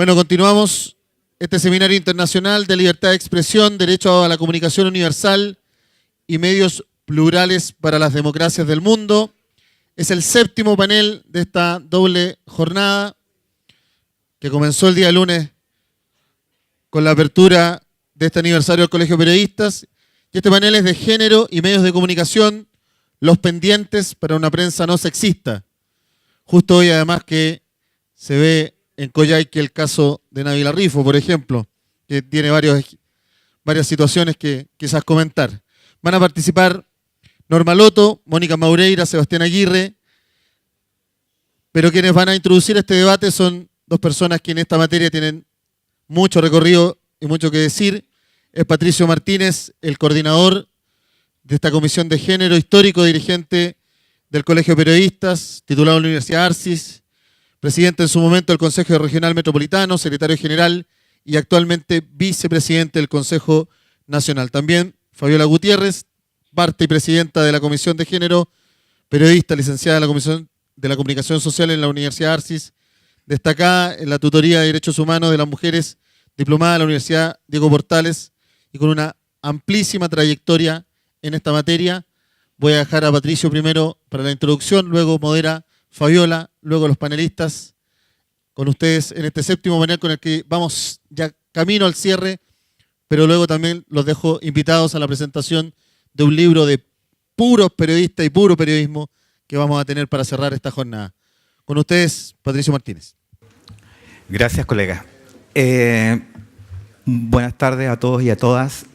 Bueno, continuamos este seminario internacional de libertad de expresión, derecho a la comunicación universal y medios plurales para las democracias del mundo. Es el séptimo panel de esta doble jornada que comenzó el día lunes con la apertura de este aniversario del Colegio de Periodistas. Y este panel es de género y medios de comunicación, los pendientes para una prensa no sexista. Justo hoy, además, que se ve en Coyhaique el caso de Nabila Rifo, por ejemplo, que tiene varias situaciones que quizás comentar. Van a participar Norma Loto, Mónica Maureira, Sebastián Aguirre, pero quienes van a introducir este debate son dos personas que en esta materia tienen mucho recorrido y mucho que decir. Es Patricio Martínez, el coordinador de esta Comisión de Género, histórico dirigente del Colegio de Periodistas, titulado en la Universidad Arcis, presidente en su momento del Consejo Regional Metropolitano, secretario general y actualmente vicepresidente del Consejo Nacional. También Fabiola Gutiérrez, parte y presidenta de la Comisión de Género, periodista, licenciada en la Comisión de la Comunicación Social en la Universidad Arcis, destacada en la tutoría de Derechos Humanos de las Mujeres, diplomada en la Universidad Diego Portales y con una amplísima trayectoria en esta materia. Voy a dejar a Patricio primero para la introducción, luego modera Fabiola, luego los panelistas, con ustedes en este séptimo panel con el que vamos ya camino al cierre, pero luego también los dejo invitados a la presentación de un libro de puros periodistas y puro periodismo que vamos a tener para cerrar esta jornada. Con ustedes, Patricio Martínez. Gracias, colega. Buenas tardes a todos y a todas.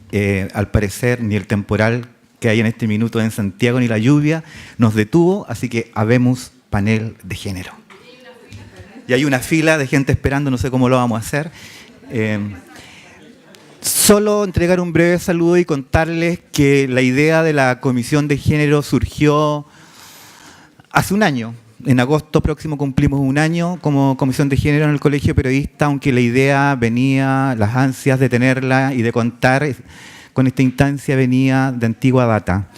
Al parecer, ni el temporal que hay en este minuto en Santiago ni la lluvia nos detuvo, así que habemos panel de género. Y hay una fila de gente esperando, no sé cómo lo vamos a hacer. Solo entregar un breve saludo y contarles que la idea de la Comisión de Género surgió hace un año. En agosto próximo cumplimos un año como Comisión de Género en el Colegio Periodista, aunque la idea venía, las ansias de tenerla y de contar con esta instancia venía de antigua data.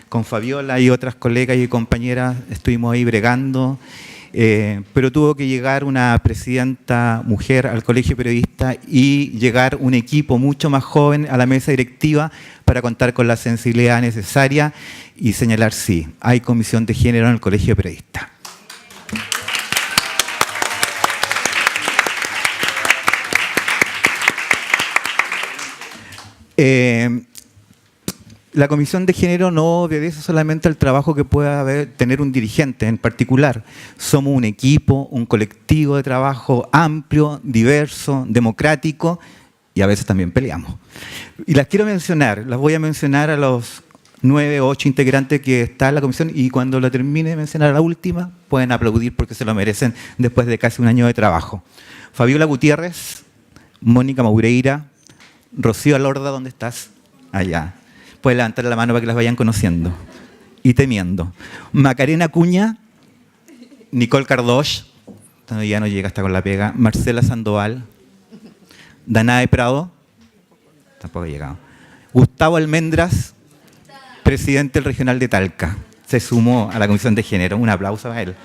Con Fabiola y otras colegas y compañeras estuvimos ahí bregando, pero tuvo que llegar una presidenta mujer al Colegio Periodista y llegar un equipo mucho más joven a la mesa directiva para contar con la sensibilidad necesaria y señalar, sí, hay Comisión de Género en el Colegio Periodista. La Comisión de Género no obedece solamente al trabajo que pueda tener un dirigente en particular. Somos un equipo, un colectivo de trabajo amplio, diverso, democrático y a veces también peleamos. Y las quiero mencionar, las voy a mencionar a los 9 o 8 integrantes que está en la comisión y cuando la termine de mencionar a la última pueden aplaudir porque se lo merecen después de casi un año de trabajo. Fabiola Gutiérrez, Mónica Maureira, Rocío Alorda, ¿dónde estás? Allá. Pueden levantar la mano para que las vayan conociendo y temiendo. Macarena Cuña, Nicole Cardosh, ya no llega hasta con la pega. Marcela Sandoval, Danae Prado, tampoco ha llegado. Gustavo Almendras, presidente del Regional de Talca, se sumó a la Comisión de Género. Un aplauso a él.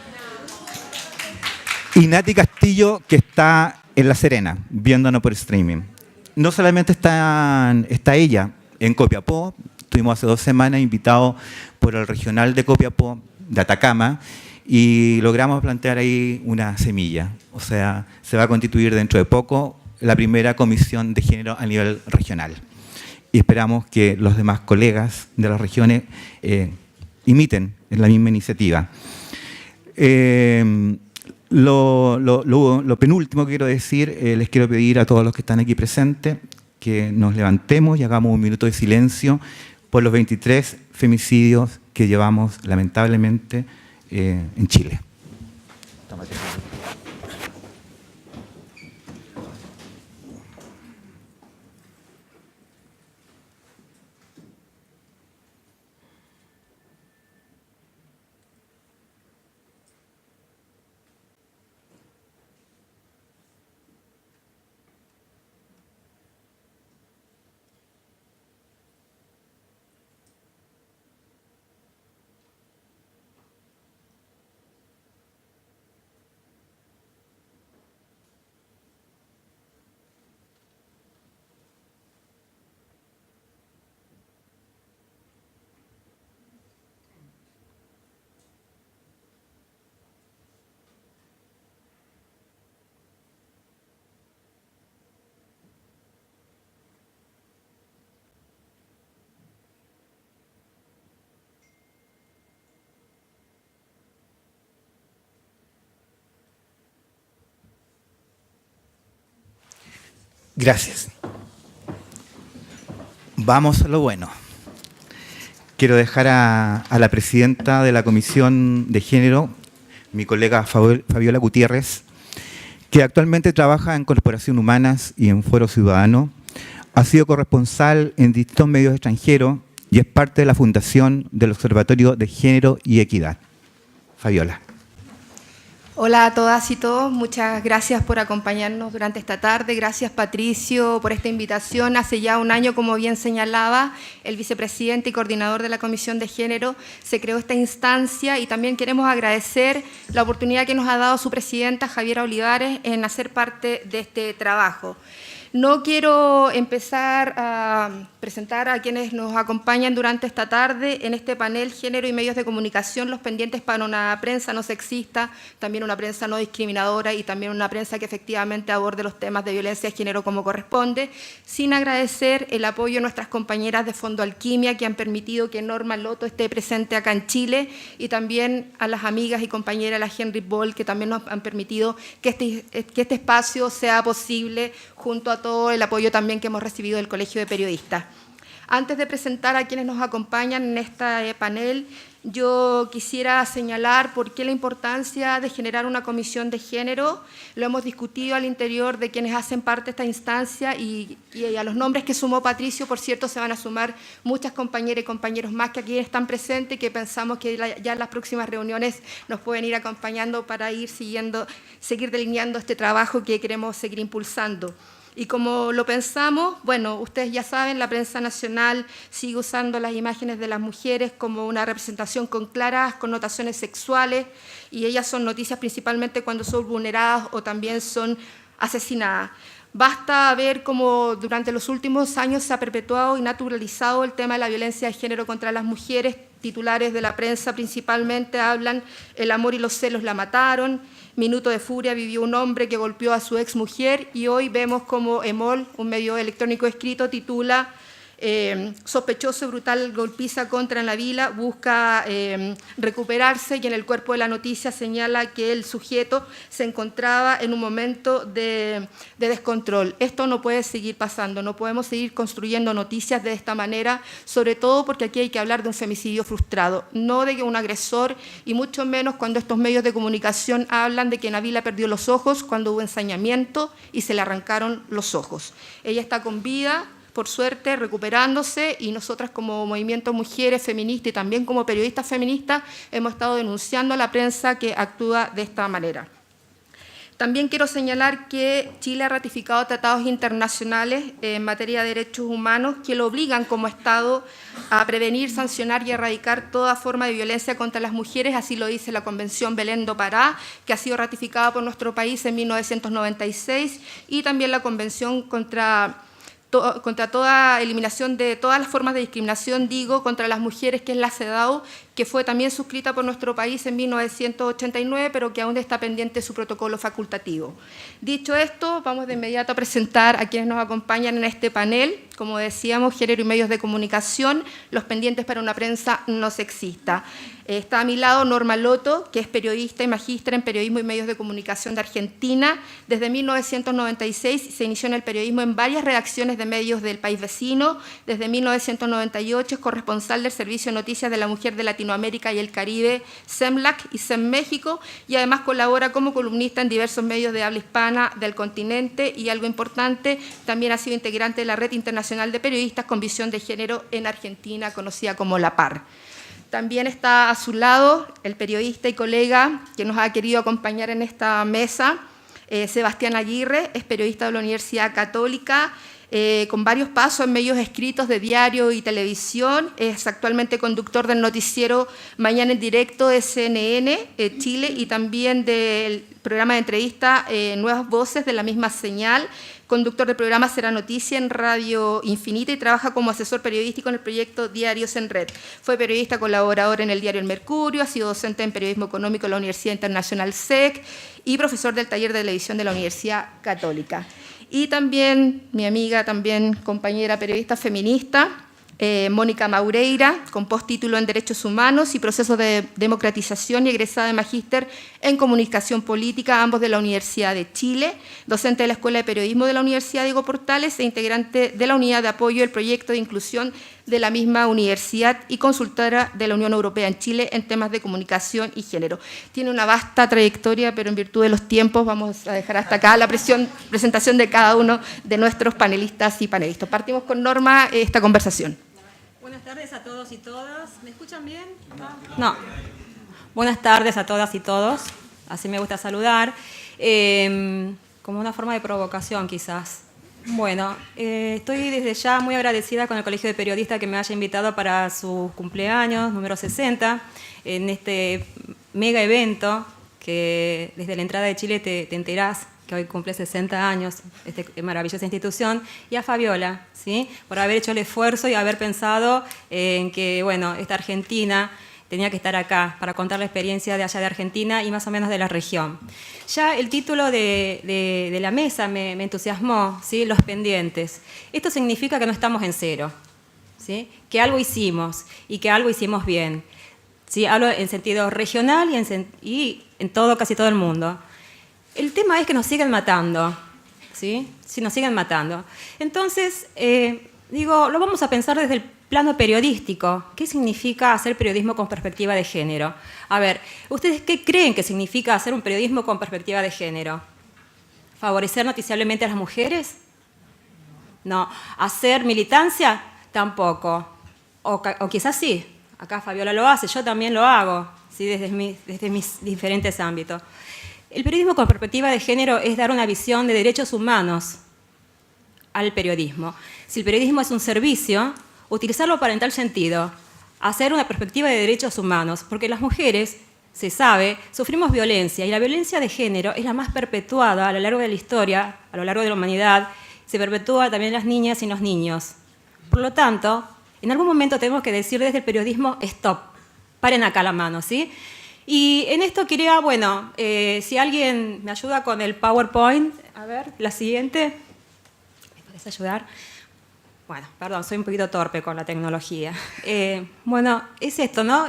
Y Nati Castillo, que está en La Serena, viéndonos por streaming. No solamente está ella en Copiapó, estuvimos hace 2 semanas invitados por el Regional de Copiapó, de Atacama, y logramos plantear ahí una semilla. O sea, se va a constituir dentro de poco la primera comisión de género a nivel regional. Y esperamos que los demás colegas de las regiones imiten la misma iniciativa. Lo penúltimo que quiero decir, les quiero pedir a todos los que están aquí presentes que nos levantemos y hagamos un minuto de silencio por los 23 femicidios que llevamos lamentablemente en Chile. Gracias. Vamos a lo bueno. Quiero dejar a la presidenta de la Comisión de Género, mi colega Fabiola Gutiérrez, que actualmente trabaja en Corporación Humanas y en Foro Ciudadano. Ha sido corresponsal en distintos medios extranjeros y es parte de la fundación del Observatorio de Género y Equidad. Fabiola. Hola a todas y todos, muchas gracias por acompañarnos durante esta tarde. Gracias, Patricio, por esta invitación. Hace ya un año, como bien señalaba, el vicepresidente y coordinador de la Comisión de Género se creó esta instancia y también queremos agradecer la oportunidad que nos ha dado su presidenta, Javiera Olivares, en hacer parte de este trabajo. No quiero empezar a presentar a quienes nos acompañan durante esta tarde en este panel Género y Medios de Comunicación, los pendientes para una prensa no sexista, también una prensa no discriminadora y también una prensa que efectivamente aborde los temas de violencia de género como corresponde, sin agradecer el apoyo de nuestras compañeras de Fondo Alquimia que han permitido que Norma Loto esté presente acá en Chile y también a las amigas y compañeras de la Henry Ball que también nos han permitido que este espacio sea posible junto a todo el apoyo también que hemos recibido del Colegio de Periodistas. Antes de presentar a quienes nos acompañan en este panel, yo quisiera señalar por qué la importancia de generar una comisión de género. Lo hemos discutido al interior de quienes hacen parte de esta instancia y a los nombres que sumó Patricio, por cierto, se van a sumar muchas compañeras y compañeros más que aquí están presentes y que pensamos que ya en las próximas reuniones nos pueden ir acompañando para ir seguir delineando este trabajo que queremos seguir impulsando. Y como lo pensamos, bueno, ustedes ya saben, la prensa nacional sigue usando las imágenes de las mujeres como una representación con claras connotaciones sexuales y ellas son noticias principalmente cuando son vulneradas o también son asesinadas. Basta ver cómo durante los últimos años se ha perpetuado y naturalizado el tema de la violencia de género contra las mujeres. Titulares de la prensa principalmente hablan: el amor y los celos la mataron, Minuto de furia vivió un hombre que golpeó a su exmujer, y hoy vemos como EMOL, un medio electrónico escrito, titula sospechoso brutal golpiza contra en la vila, busca recuperarse, y en el cuerpo de la noticia señala que el sujeto se encontraba en un momento de descontrol. Esto no puede seguir pasando, no podemos seguir construyendo noticias de esta manera, sobre todo porque aquí hay que hablar de un femicidio frustrado, no de un agresor, y mucho menos cuando estos medios de comunicación hablan de que Nabila perdió los ojos cuando hubo ensañamiento y se le arrancaron los ojos. Ella está con vida, por suerte, recuperándose, y nosotras como Movimiento Mujeres Feministas y también como periodistas feministas hemos estado denunciando a la prensa que actúa de esta manera. También quiero señalar que Chile ha ratificado tratados internacionales en materia de derechos humanos que lo obligan como Estado a prevenir, sancionar y erradicar toda forma de violencia contra las mujeres. Así lo dice la Convención Belén do Pará, que ha sido ratificada por nuestro país en 1996, y también la Convención contra toda eliminación de todas las formas de discriminación, contra las mujeres, que es la CEDAW, que fue también suscrita por nuestro país en 1989, pero que aún está pendiente su protocolo facultativo. Dicho esto, vamos de inmediato a presentar a quienes nos acompañan en este panel. Como decíamos, Género y Medios de Comunicación, los pendientes para una prensa no sexista. Está a mi lado Norma Loto, que es periodista y magíster en Periodismo y Medios de Comunicación de Argentina. Desde 1996 se inició en el periodismo en varias redacciones de medios del país vecino. Desde 1998 es corresponsal del Servicio de Noticias de la Mujer de Latinoamérica y el Caribe, SEMLAC y SEM México, y además colabora como columnista en diversos medios de habla hispana del continente, y algo importante, también ha sido integrante de la Red Internacional de Periodistas con Visión de Género en Argentina, conocida como la PAR. También está a su lado el periodista y colega que nos ha querido acompañar en esta mesa, Sebastián Aguirre, es periodista de la Universidad Católica, con varios pasos en medios escritos de diario y televisión. Es actualmente conductor del noticiero Mañana en Directo de CNN Chile, y también del programa de entrevista Nuevas Voces de la misma señal. Conductor del programa Será Noticia en Radio Infinita, y trabaja como asesor periodístico en el proyecto Diarios en Red. Fue periodista colaborador en el diario El Mercurio, ha sido docente en Periodismo Económico en la Universidad Internacional SEC y profesor del taller de televisión de la Universidad Católica. Y también mi amiga, también compañera periodista feminista, Mónica Maureira, con postítulo en Derechos Humanos y Procesos de Democratización y egresada de Magíster en Comunicación Política, ambos de la Universidad de Chile, docente de la Escuela de Periodismo de la Universidad Diego Portales e integrante de la Unidad de Apoyo del Proyecto de Inclusión de la misma universidad y consultora de la Unión Europea en Chile en temas de comunicación y género. Tiene una vasta trayectoria, pero en virtud de los tiempos vamos a dejar hasta acá la presentación de cada uno de nuestros panelistas y panelistas. Partimos con Norma esta conversación. Buenas tardes a todos y todas. ¿Me escuchan bien? No. Buenas tardes a todas y todos. Así me gusta saludar. Como una forma de provocación, quizás. Bueno, estoy desde ya muy agradecida con el Colegio de Periodistas que me haya invitado para su cumpleaños, número 60, en este mega evento que desde la entrada de Chile te enterás que hoy cumple 60 años, esta maravillosa institución, y a Fabiola, ¿sí? Por haber hecho el esfuerzo y haber pensado en que, bueno, esta Argentina tenía que estar acá para contar la experiencia de allá de Argentina y más o menos de la región. Ya el título de la mesa me entusiasmó, ¿sí? Los pendientes. Esto significa que no estamos en cero, ¿sí? Que algo hicimos y que algo hicimos bien, ¿sí? Hablo en sentido regional y en casi todo el mundo. El tema es que nos siguen matando, ¿sí? Sí, nos siguen matando. Entonces, lo vamos a pensar desde el plano periodístico. ¿Qué significa hacer periodismo con perspectiva de género? A ver, ¿ustedes qué creen que significa hacer un periodismo con perspectiva de género? ¿Favorecer noticiablemente a las mujeres? No. ¿Hacer militancia? Tampoco. O quizás sí. Acá Fabiola lo hace, yo también lo hago, ¿sí? desde mis diferentes ámbitos. El periodismo con perspectiva de género es dar una visión de derechos humanos al periodismo. Si el periodismo es un servicio, utilizarlo para en tal sentido, hacer una perspectiva de derechos humanos, porque las mujeres, se sabe, sufrimos violencia y la violencia de género es la más perpetuada a lo largo de la historia, a lo largo de la humanidad, se perpetúa también en las niñas y en los niños. Por lo tanto, en algún momento tenemos que decir desde el periodismo, stop, paren acá la mano, ¿sí? Y en esto quería, si alguien me ayuda con el PowerPoint, a ver, la siguiente, ¿me puedes ayudar? Bueno, perdón, soy un poquito torpe con la tecnología. Es esto, ¿no?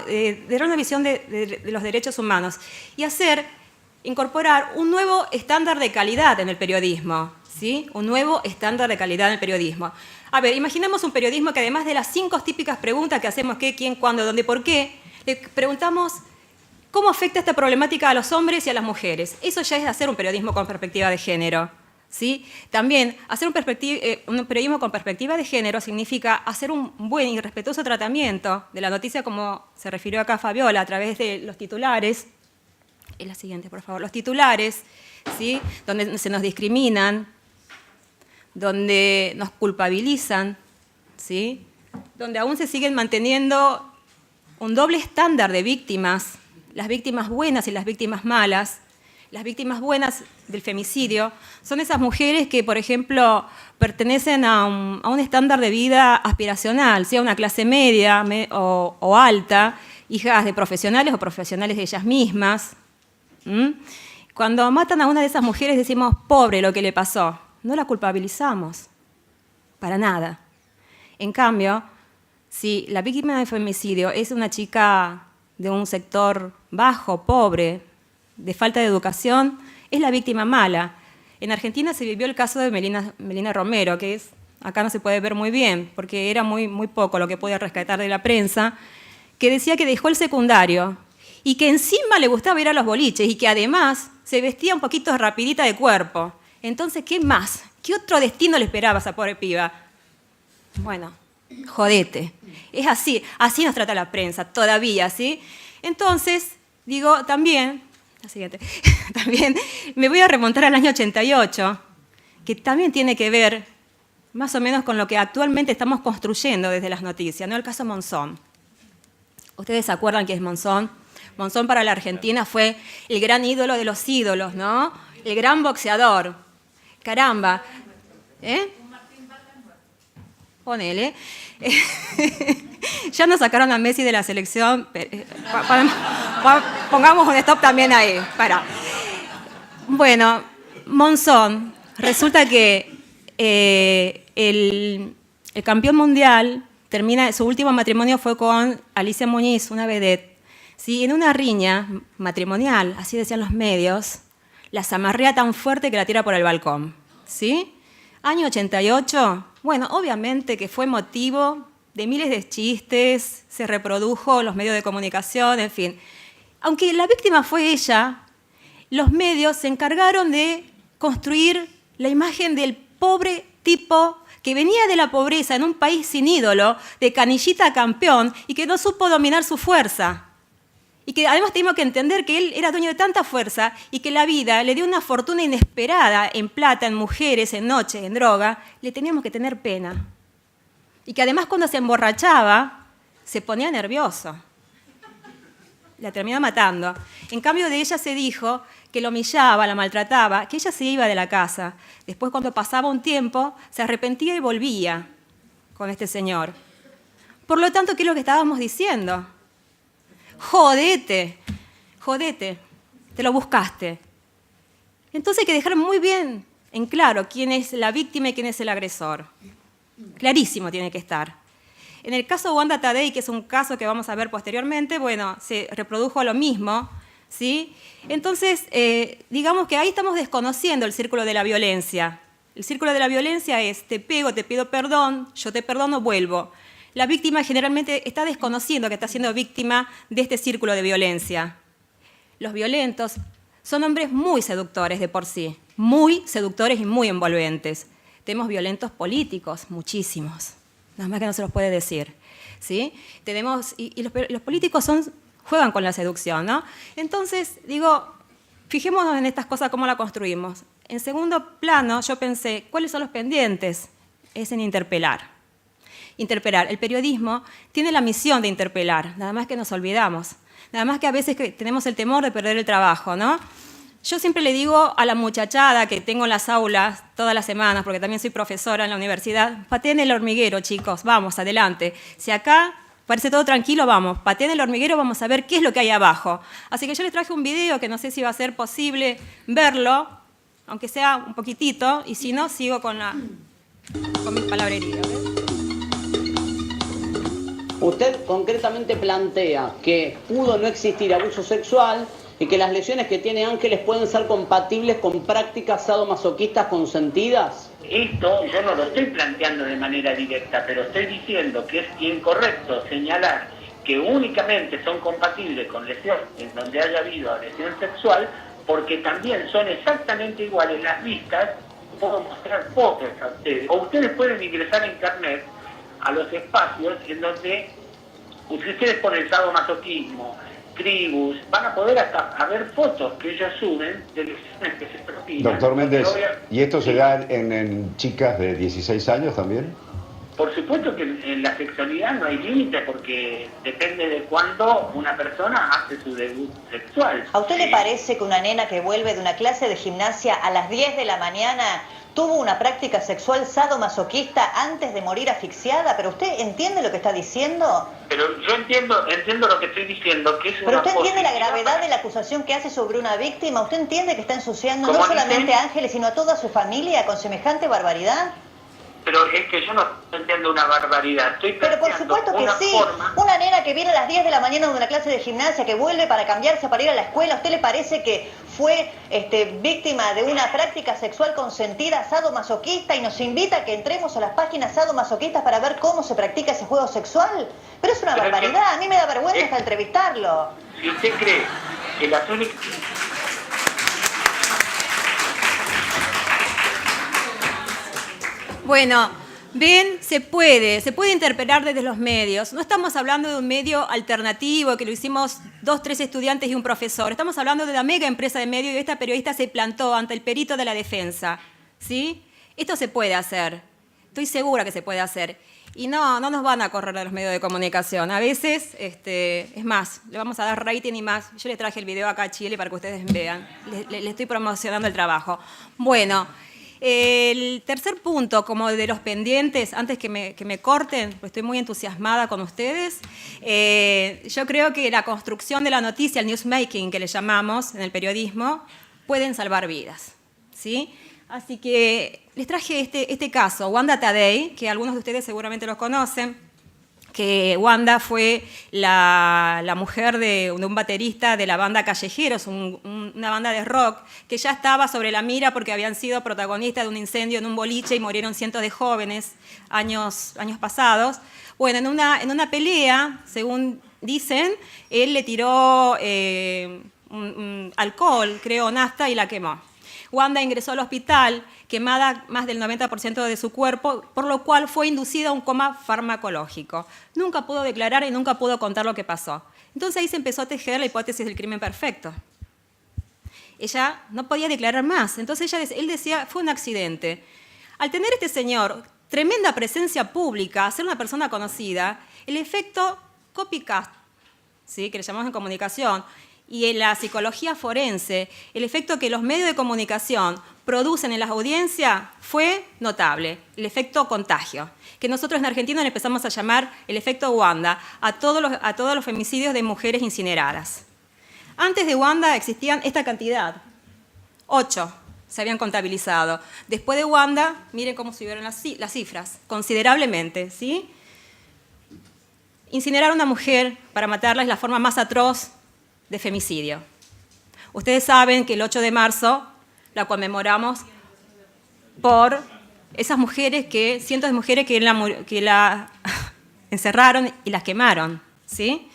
Dar una visión de los derechos humanos y incorporar un nuevo estándar de calidad en el periodismo, ¿sí? Un nuevo estándar de calidad en el periodismo. A ver, imaginemos un periodismo que además de las 5 típicas preguntas que hacemos, qué, quién, cuándo, dónde, por qué, le preguntamos cómo afecta esta problemática a los hombres y a las mujeres. Eso ya es hacer un periodismo con perspectiva de género, ¿sí? También hacer un periodismo con perspectiva de género significa hacer un buen y respetuoso tratamiento de la noticia, como se refirió acá Fabiola, a través de los titulares. Es la siguiente, por favor. Los titulares, ¿sí? Donde se nos discriminan, donde nos culpabilizan, ¿sí? Donde aún se siguen manteniendo un doble estándar de víctimas, las víctimas buenas y las víctimas malas. Las víctimas buenas del femicidio son esas mujeres que, por ejemplo, pertenecen a un estándar de vida aspiracional, sea una clase media o alta, hijas de profesionales o profesionales de ellas mismas. Cuando matan a una de esas mujeres decimos, pobre lo que le pasó. No la culpabilizamos, para nada. En cambio, si la víctima de femicidio es una chica de un sector bajo, pobre, de falta de educación, es la víctima mala. En Argentina se vivió el caso de Melina Romero, que acá no se puede ver muy bien, porque era muy poco lo que podía rescatar de la prensa, que decía que dejó el secundario y que encima le gustaba ir a los boliches y que además se vestía un poquito rapidita de cuerpo. Entonces, ¿qué más? ¿Qué otro destino le esperaba a esa pobre piba? Bueno, jodete. Es así nos trata la prensa, todavía, ¿sí? Entonces, digo, también me voy a remontar al año 88, que también tiene que ver más o menos con lo que actualmente estamos construyendo desde las noticias, ¿no? El caso Monzón. ¿Ustedes se acuerdan qué es Monzón? Monzón para la Argentina fue el gran ídolo de los ídolos, ¿no? El gran boxeador. Caramba. Ponele. Ya nos sacaron a Messi de la selección. Pongamos un stop también ahí. Bueno, Monzón. Resulta que el campeón mundial su último matrimonio fue con Alicia Muñiz, una vedette. ¿Sí? En una riña matrimonial, así decían los medios, la zamarrea tan fuerte que la tira por el balcón. ¿Sí? Año 88, bueno, obviamente que fue motivo de miles de chistes, se reprodujo en los medios de comunicación, en fin. Aunque la víctima fue ella, los medios se encargaron de construir la imagen del pobre tipo que venía de la pobreza en un país sin ídolo, de canillita a campeón, y que no supo dominar su fuerza. Y que además tenemos que entender que él era dueño de tanta fuerza y que la vida le dio una fortuna inesperada en plata, en mujeres, en noches, en droga. Le teníamos que tener pena. Y que además cuando se emborrachaba, se ponía nervioso. La terminaba matando. En cambio de ella se dijo que lo humillaba, la maltrataba, que ella se iba de la casa. Después, cuando pasaba un tiempo, se arrepentía y volvía con este señor. Por lo tanto, ¿qué es lo que estábamos diciendo? Jodete, jodete, te lo buscaste. Entonces hay que dejar muy bien en claro quién es la víctima y quién es el agresor. Clarísimo tiene que estar. En el caso de Wanda Tadei, que es un caso que vamos a ver posteriormente, bueno, se reprodujo lo mismo, ¿sí? Entonces, digamos que ahí estamos desconociendo el círculo de la violencia. El círculo de la violencia es, te pego, te pido perdón, yo te perdono, vuelvo. La víctima generalmente está desconociendo que está siendo víctima de este círculo de violencia. Los violentos son hombres muy seductores de por sí, muy seductores y muy envolventes. Tenemos violentos políticos, muchísimos, nada más que no se los puede decir, ¿sí? Los políticos juegan con la seducción, ¿no? Entonces, digo, fijémonos en estas cosas, cómo la construimos. En segundo plano, yo pensé, ¿cuáles son los pendientes? Es en interpelar. Interpelar. El periodismo tiene la misión de interpelar, nada más que nos olvidamos. Nada más que a veces tenemos el temor de perder el trabajo, ¿no? Yo siempre le digo a la muchachada que tengo en las aulas todas las semanas, porque también soy profesora en la universidad, pateen el hormiguero, chicos, vamos, adelante. Si acá parece todo tranquilo, vamos, pateen el hormiguero, vamos a ver qué es lo que hay abajo. Así que yo les traje un video que no sé si va a ser posible verlo, aunque sea un poquitito, y si no, sigo con mi palabrería. ¿Ves? Usted concretamente plantea que pudo no existir abuso sexual y que las lesiones que tiene Ángeles pueden ser compatibles con prácticas sadomasoquistas consentidas. Esto yo no lo estoy planteando de manera directa, pero estoy diciendo que es incorrecto señalar que únicamente son compatibles con lesiones en donde haya habido agresión sexual, porque también son exactamente iguales las vistas. Puedo mostrar fotos a ustedes, o ustedes pueden ingresar a internet a los espacios en donde ustedes ponen sadomasoquismo, tribus, van a poder hasta ver fotos que ellos suben de lesiones que se propinan. Doctor Méndez, ¿y esto se da en chicas de 16 años también? Por supuesto que en la sexualidad no hay límite, porque depende de cuándo una persona hace su debut sexual. ¿A usted le parece que una nena que vuelve de una clase de gimnasia a las 10 de la mañana tuvo una práctica sexual sadomasoquista antes de morir asfixiada? ¿Pero usted entiende lo que está diciendo? Pero yo entiendo lo que estoy diciendo, que es una... ¿Pero usted entiende la posibilidad gravedad para... de la acusación que hace sobre una víctima? ¿Usted entiende que está ensuciando ¿Cómo no solamente dice? a Ángeles, sino a toda su familia con semejante barbaridad? Pero es que yo no entiendo una barbaridad. Estoy Pero por planteando supuesto que una sí. forma... Una nena que viene a las 10 de la mañana de una clase de gimnasia, que vuelve para cambiarse, para ir a la escuela, ¿a usted le parece que fue víctima de una práctica sexual consentida sadomasoquista y nos invita a que entremos a las páginas sadomasoquistas para ver cómo se practica ese juego sexual? Pero es una barbaridad, a mí me da vergüenza hasta entrevistarlo. Si usted cree que las únicas... Bueno, ven, se puede interpelar desde los medios. No estamos hablando de un medio alternativo que lo hicimos 2, 3 estudiantes y un profesor. Estamos hablando de una mega empresa de medios y esta periodista se plantó ante el perito de la defensa, ¿sí? Esto se puede hacer. Estoy segura que se puede hacer. Y no nos van a correr de los medios de comunicación. A veces, es más, le vamos a dar rating y más. Yo les traje el video acá a Chile para que ustedes vean. Le estoy promocionando el trabajo. Bueno, el tercer punto, como de los pendientes, antes que me corten, pues estoy muy entusiasmada con ustedes, yo creo que la construcción de la noticia, el newsmaking que le llamamos en el periodismo, pueden salvar vidas, ¿sí? Así que les traje este caso, Wanda Tadei, que algunos de ustedes seguramente los conocen. que Wanda fue la mujer de un baterista de la banda Callejeros, una banda de rock que ya estaba sobre la mira porque habían sido protagonistas de un incendio en un boliche y murieron cientos de jóvenes años pasados. Bueno, en una pelea, según dicen, él le tiró alcohol, creo, nafta, y la quemó. Wanda ingresó al hospital quemada más del 90% de su cuerpo, por lo cual fue inducida a un coma farmacológico. Nunca pudo declarar y nunca pudo contar lo que pasó. Entonces ahí se empezó a tejer la hipótesis del crimen perfecto. Ella no podía declarar más, entonces él decía, fue un accidente. Al tener este señor tremenda presencia pública, ser una persona conocida, el efecto copycat, ¿sí?, que le llamamos en comunicación, y en la psicología forense, el efecto que los medios de comunicación producen en las audiencias fue notable, el efecto contagio, que nosotros en Argentina le empezamos a llamar el efecto Wanda a todos los femicidios de mujeres incineradas. Antes de Wanda existían esta cantidad, 8 se habían contabilizado. Después de Wanda, miren cómo subieron las cifras, considerablemente, ¿sí? Incinerar a una mujer para matarla es la forma más atroz de femicidio. Ustedes saben que el 8 de marzo la conmemoramos por esas mujeres cientos de mujeres que la encerraron y las quemaron, ¿sí?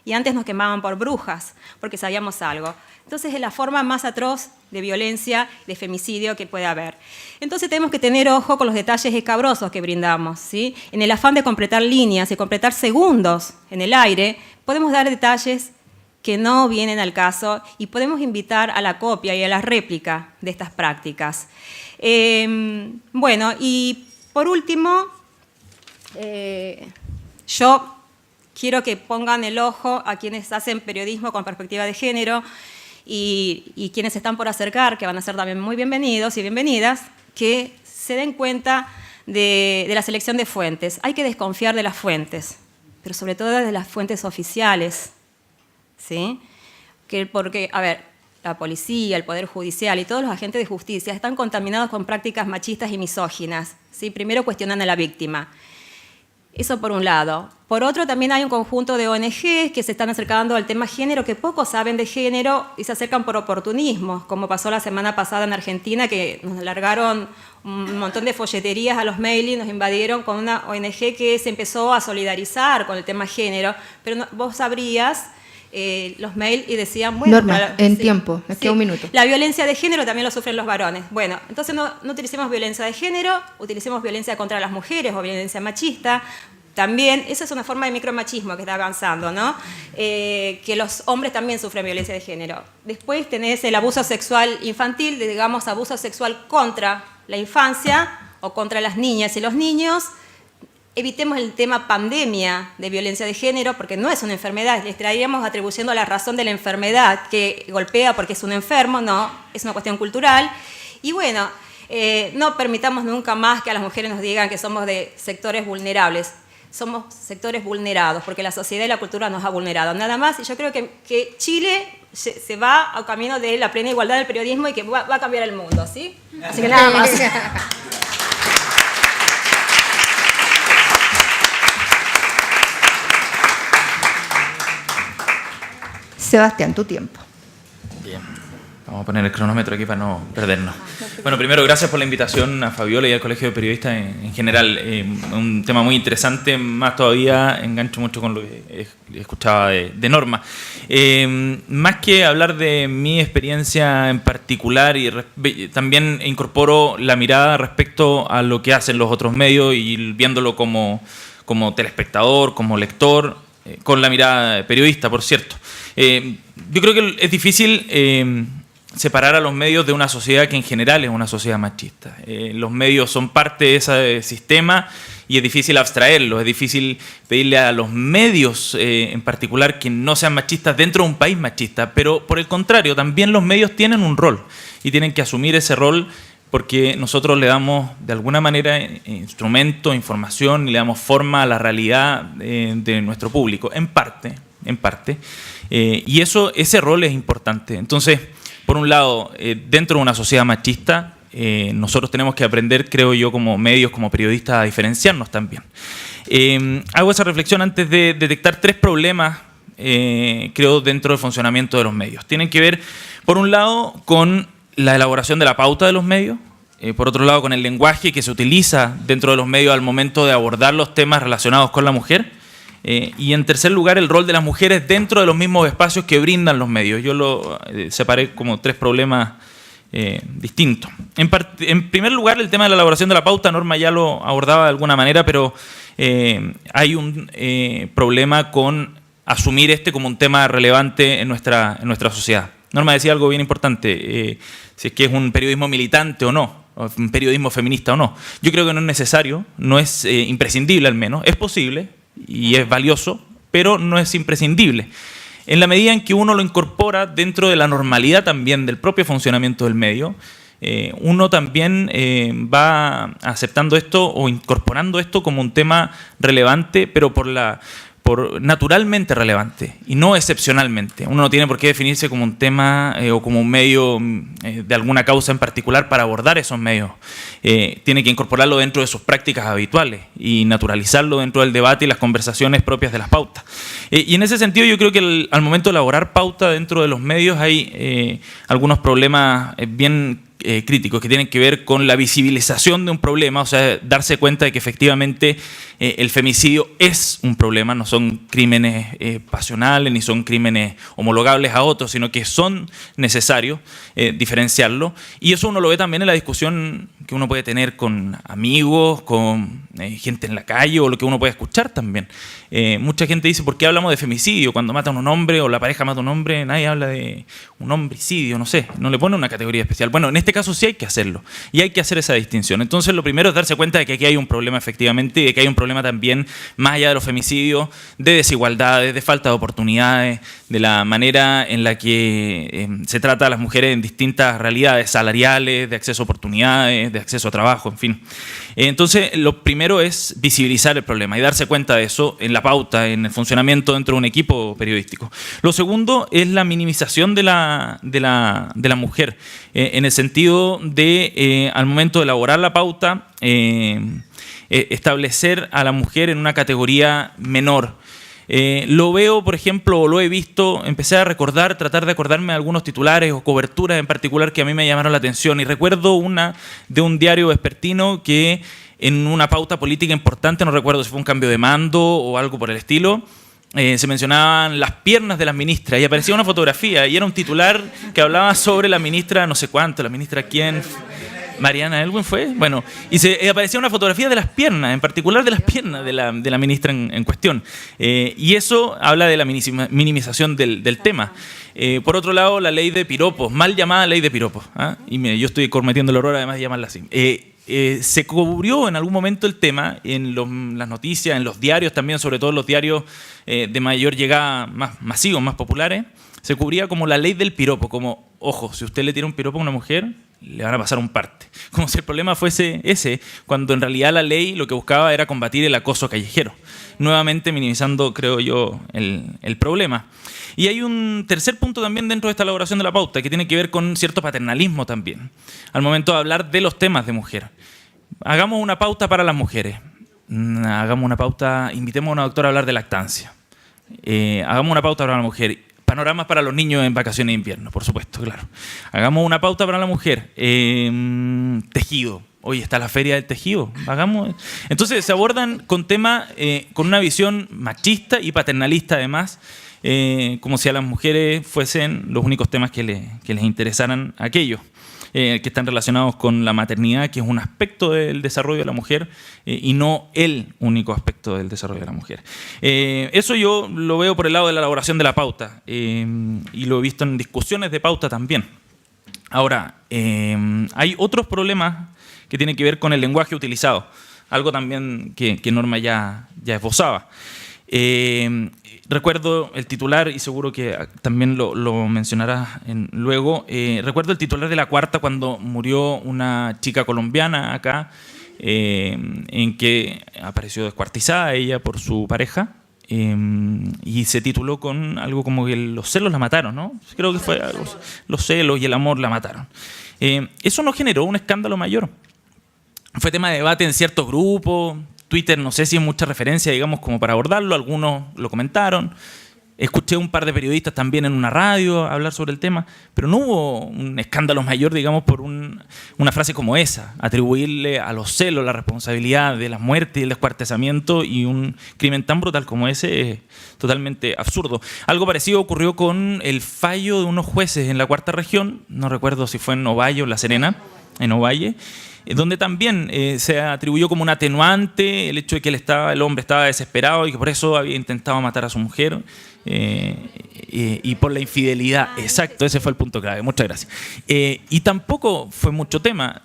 Y antes nos quemaban por brujas, porque sabíamos algo. Entonces es la forma más atroz de violencia, de femicidio que puede haber. Entonces tenemos que tener ojo con los detalles escabrosos que brindamos, ¿sí? En el afán de completar líneas y completar segundos en el aire, podemos dar detalles que no vienen al caso y podemos invitar a la copia y a la réplica de estas prácticas. Bueno, y por último, yo quiero que pongan el ojo a quienes hacen periodismo con perspectiva de género y quienes están por acercar, que van a ser también muy bienvenidos y bienvenidas, que se den cuenta de la selección de fuentes. Hay que desconfiar de las fuentes, pero sobre todo de las fuentes oficiales, ¿sí? Porque, a ver, la policía, el Poder Judicial y todos los agentes de justicia están contaminados con prácticas machistas y misóginas, ¿sí? Primero cuestionan a la víctima. Eso por un lado. Por otro, también hay un conjunto de ONGs que se están acercando al tema género, que poco saben de género y se acercan por oportunismo, como pasó la semana pasada en Argentina, que nos largaron un montón de folleterías a los mailings, nos invadieron con una ONG que se empezó a solidarizar con el tema género, pero no, vos sabrías los mails y decían, bueno... Norma, en tiempo, me queda un minuto. La violencia de género también lo sufren los varones. Bueno, entonces no utilicemos violencia de género, utilicemos violencia contra las mujeres o violencia machista. También, esa es una forma de micromachismo que está avanzando, ¿no? Que los hombres también sufren violencia de género. Después tenés el abuso sexual infantil, digamos, abuso sexual contra la infancia o contra las niñas y los niños. Evitemos el tema pandemia de violencia de género, porque no es una enfermedad. Le estaríamos atribuyendo la razón de la enfermedad que golpea porque es un enfermo, no, es una cuestión cultural. Y bueno, no permitamos nunca más que a las mujeres nos digan que somos de sectores vulnerables. Somos sectores vulnerados, porque la sociedad y la cultura nos ha vulnerado. Nada más, y yo creo que Chile se va al camino de la plena igualdad del periodismo y que va a cambiar el mundo, ¿sí? Así que nada más. Sebastián, tu tiempo. Bien, vamos a poner el cronómetro aquí para no perdernos. Bueno, primero, gracias por la invitación a Fabiola y al Colegio de Periodistas en general. Un tema muy interesante, más todavía engancho mucho con lo que escuchaba de Norma. Más que hablar de mi experiencia en particular, también incorporo la mirada respecto a lo que hacen los otros medios y viéndolo como telespectador, como lector, con la mirada periodista, por cierto. Yo creo que es difícil separar a los medios de una sociedad que en general es una sociedad machista. Los medios son parte de ese sistema y es difícil abstraerlos, es difícil pedirle a los medios en particular que no sean machistas dentro de un país machista, pero por el contrario, también los medios tienen un rol y tienen que asumir ese rol porque nosotros le damos de alguna manera instrumento, información y le damos forma a la realidad de nuestro público, en parte. Y ese rol es importante. Entonces, por un lado, dentro de una sociedad machista, nosotros tenemos que aprender, creo yo, como medios, como periodistas, a diferenciarnos también. Hago esa reflexión antes de detectar 3 problemas, creo, dentro del funcionamiento de los medios. Tienen que ver, por un lado, con la elaboración de la pauta de los medios, por otro lado, con el lenguaje que se utiliza dentro de los medios al momento de abordar los temas relacionados con la mujer, y en tercer lugar, el rol de las mujeres dentro de los mismos espacios que brindan los medios. Yo lo separé como 3 problemas distintos. En primer lugar, el tema de la elaboración de la pauta, Norma ya lo abordaba de alguna manera, pero hay un problema con asumir este como un tema relevante en nuestra sociedad. Norma decía algo bien importante, si es que es un periodismo militante o no, o un periodismo feminista o no. Yo creo que no es necesario, no es imprescindible al menos, es posible y es valioso, pero no es imprescindible. En la medida en que uno lo incorpora dentro de la normalidad también del propio funcionamiento del medio, uno también va aceptando esto o incorporando esto como un tema relevante, pero naturalmente relevante y no excepcionalmente. Uno no tiene por qué definirse como un tema o como un medio de alguna causa en particular para abordar esos medios. Tiene que incorporarlo dentro de sus prácticas habituales y naturalizarlo dentro del debate y las conversaciones propias de las pautas. Y en ese sentido yo creo que al momento de elaborar pauta dentro de los medios hay algunos problemas bien críticos que tienen que ver con la visibilización de un problema, o sea, darse cuenta de que efectivamente el femicidio es un problema, no son crímenes pasionales ni son crímenes homologables a otros, sino que son necesarios diferenciarlo. Y eso uno lo ve también en la discusión que uno puede tener con amigos, con gente en la calle o lo que uno puede escuchar también. Mucha gente dice, ¿por qué hablamos de femicidio? Cuando matan a un hombre o la pareja mata a un hombre, nadie habla de un homicidio, no sé, no le pone una categoría especial. Bueno, en este caso sí hay que hacerlo y hay que hacer esa distinción. Entonces lo primero es darse cuenta de que aquí hay un problema efectivamente y de que hay un problema también más allá de los femicidios, de desigualdades, de falta de oportunidades, de la manera en la que se trata a las mujeres en distintas realidades salariales, de acceso a oportunidades, de acceso a trabajo, en fin. Entonces lo primero es visibilizar el problema y darse cuenta de eso en la pauta, en el funcionamiento dentro de un equipo periodístico. Lo segundo es la minimización de la mujer, en el sentido de, al momento de elaborar la pauta, establecer a la mujer en una categoría menor. Lo veo, por ejemplo, o lo he visto, empecé a recordar, tratar de acordarme de algunos titulares o coberturas en particular que a mí me llamaron la atención. Y recuerdo una de un diario vespertino que en una pauta política importante, no recuerdo si fue un cambio de mando o algo por el estilo, se mencionaban las piernas de las ministras y aparecía una fotografía y era un titular que hablaba sobre la ministra no sé cuánto, la ministra quién, Mariana Elwin fue, bueno, y aparecía una fotografía de las piernas, en particular de las piernas de la ministra en cuestión, y eso habla de la minimización del tema. Por otro lado, la ley de piropos, mal llamada ley de piropos, y mire, yo estoy cometiendo el error además de llamarla así. Se cubrió en algún momento el tema en las noticias, en los diarios también, sobre todo en los diarios de mayor llegada, más masivos, más populares, se cubría como la ley del piropo, como, ojo, si usted le tira un piropo a una mujer, le van a pasar un parte. Como si el problema fuese ese, cuando en realidad la ley lo que buscaba era combatir el acoso callejero. Nuevamente minimizando, creo yo, el problema. Y hay un tercer punto también dentro de esta elaboración de la pauta que tiene que ver con cierto paternalismo también, al momento de hablar de los temas de mujer. Hagamos una pauta para las mujeres. Hagamos una pauta, invitemos a una doctora a hablar de lactancia. Hagamos una pauta para la mujer. Panoramas para los niños en vacaciones de invierno, por supuesto, claro. Hagamos una pauta para la mujer. Tejido. Hoy está la feria del tejido. Hagamos. Entonces se abordan con temas con una visión machista y paternalista además, como si a las mujeres fuesen los únicos temas que les interesaran a aquellos. Que están relacionados con la maternidad, que es un aspecto del desarrollo de la mujer y no el único aspecto del desarrollo de la mujer. Eso yo lo veo por el lado de la elaboración de la pauta y lo he visto en discusiones de pauta también. Ahora, hay otros problemas que tienen que ver con el lenguaje utilizado, algo también que Norma ya esbozaba. Recuerdo el titular, y seguro que también lo mencionarás luego, recuerdo el titular de La Cuarta cuando murió una chica colombiana acá, en que apareció descuartizada ella por su pareja, y se tituló con algo como que los celos la mataron, ¿no? Creo que fue algo, los celos y el amor la mataron. Eso no generó un escándalo mayor. Fue tema de debate en ciertos grupos, Twitter no sé si es mucha referencia, digamos, como para abordarlo, algunos lo comentaron. Escuché un par de periodistas también en una radio hablar sobre el tema, pero no hubo un escándalo mayor, digamos, por una frase como esa, atribuirle a los celos la responsabilidad de las muertes y el descuartizamiento y un crimen tan brutal como ese es totalmente absurdo. Algo parecido ocurrió con el fallo de unos jueces en la Cuarta Región, no recuerdo si fue en Ovalle o La Serena, en Ovalle, donde también se atribuyó como un atenuante el hecho de que el hombre estaba desesperado y que por eso había intentado matar a su mujer y por la infidelidad. Exacto, ese fue el punto clave. Muchas gracias. Y tampoco fue mucho tema.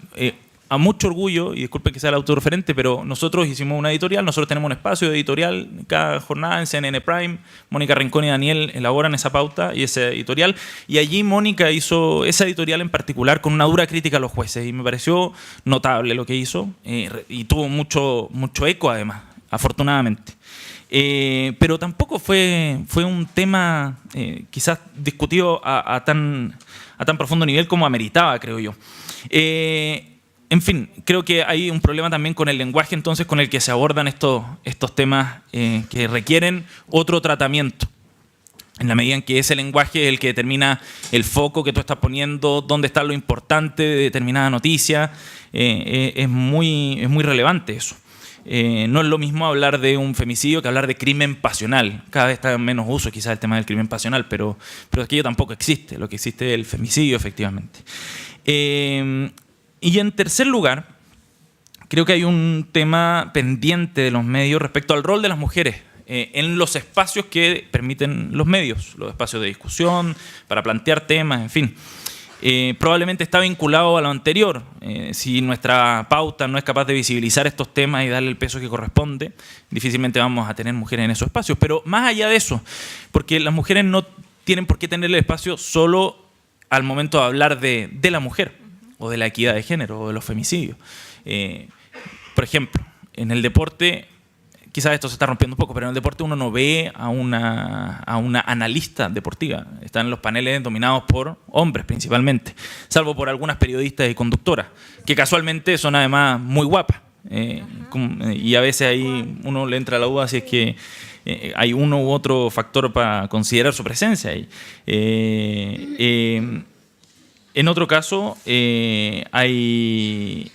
A mucho orgullo, y disculpen que sea el autorreferente, pero nosotros hicimos una editorial, nosotros tenemos un espacio editorial cada jornada en CNN Prime. Mónica Rincón y Daniel elaboran esa pauta y esa editorial, y allí Mónica hizo esa editorial en particular con una dura crítica a los jueces, y me pareció notable lo que hizo, y tuvo mucho eco además, afortunadamente. Pero tampoco fue un tema quizás discutido a tan profundo nivel como ameritaba, creo yo. En fin, creo que hay un problema también con el lenguaje entonces con el que se abordan estos temas que requieren otro tratamiento. En la medida en que ese lenguaje es el que determina el foco que tú estás poniendo, dónde está lo importante de determinada noticia, es muy relevante eso. No es lo mismo hablar de un femicidio que hablar de crimen pasional. Cada vez está en menos uso quizás el tema del crimen pasional, pero aquello tampoco existe. Lo que existe es el femicidio, efectivamente. Y en tercer lugar, creo que hay un tema pendiente de los medios respecto al rol de las mujeres en los espacios que permiten los medios, los espacios de discusión, para plantear temas, en fin. Probablemente está vinculado a lo anterior. Si nuestra pauta no es capaz de visibilizar estos temas y darle el peso que corresponde, difícilmente vamos a tener mujeres en esos espacios. Pero más allá de eso, porque las mujeres no tienen por qué tener el espacio solo al momento de hablar de la mujer, o de la equidad de género, o de los femicidios. Por ejemplo, en el deporte, quizás esto se está rompiendo un poco, pero en el deporte uno no ve a una analista deportiva. Están los paneles dominados por hombres principalmente, salvo por algunas periodistas y conductoras, que casualmente son además muy guapas. Y a veces ahí uno le entra la duda si es que hay uno u otro factor para considerar su presencia ahí. En otro caso, hay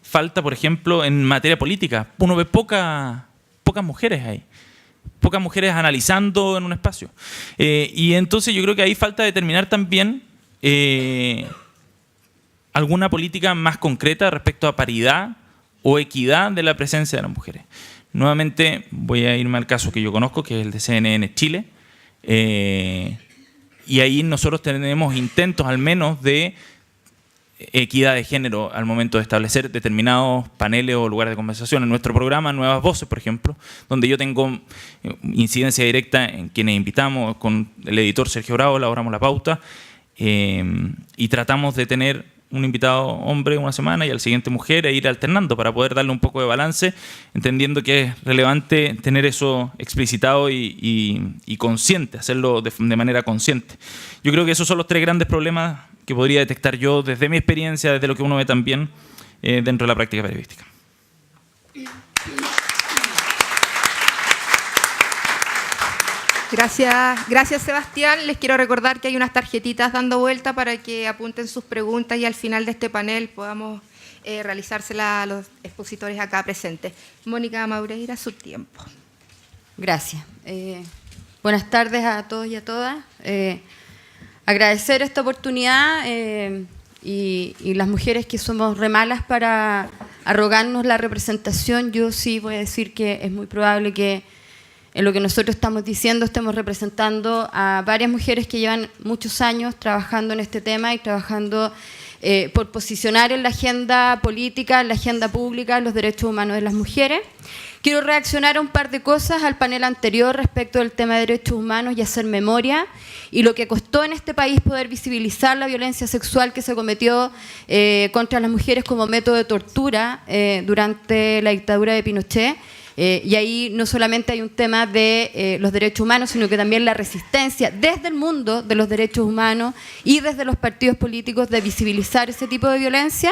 falta, por ejemplo, en materia política. Uno ve pocas mujeres ahí, pocas mujeres analizando en un espacio. Y entonces yo creo que hay falta determinar también alguna política más concreta respecto a paridad o equidad de la presencia de las mujeres. Nuevamente voy a irme al caso que yo conozco, que es el de CNN Chile. Y ahí nosotros tenemos intentos al menos de equidad de género al momento de establecer determinados paneles o lugares de conversación. En nuestro programa Nuevas Voces, por ejemplo, donde yo tengo incidencia directa en quienes invitamos, con el editor Sergio Bravo, elaboramos la pauta y tratamos de tener un invitado hombre una semana y al siguiente mujer e ir alternando para poder darle un poco de balance, entendiendo que es relevante tener eso explicitado y consciente, hacerlo de manera consciente. Yo creo que esos son los tres grandes problemas que podría detectar yo desde mi experiencia, desde lo que uno ve también dentro de la práctica periodística. Gracias Sebastián. Les quiero recordar que hay unas tarjetitas dando vuelta para que apunten sus preguntas y al final de este panel podamos realizárselas a los expositores acá presentes. Mónica Maureira, su tiempo. Gracias. Buenas tardes a todos y a todas. Agradecer esta oportunidad y las mujeres que somos re malas para arrogarnos la representación. Yo sí voy a decir que es muy probable que en lo que nosotros estamos diciendo estemos representando a varias mujeres que llevan muchos años trabajando en este tema y trabajando por posicionar en la agenda política, en la agenda pública, los derechos humanos de las mujeres. Quiero reaccionar a un par de cosas al panel anterior respecto del tema de derechos humanos y hacer memoria y lo que costó en este país poder visibilizar la violencia sexual que se cometió contra las mujeres como método de tortura durante la dictadura de Pinochet. Y ahí no solamente hay un tema de los derechos humanos, sino que también la resistencia desde el mundo de los derechos humanos y desde los partidos políticos de visibilizar ese tipo de violencia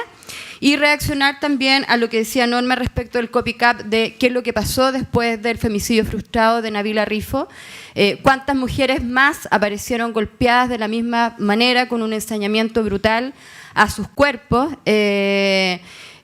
y reaccionar también a lo que decía Norma respecto del copycat de qué es lo que pasó después del femicidio frustrado de Nabila Rifo. Cuántas mujeres más aparecieron golpeadas de la misma manera con un ensañamiento brutal a sus cuerpos,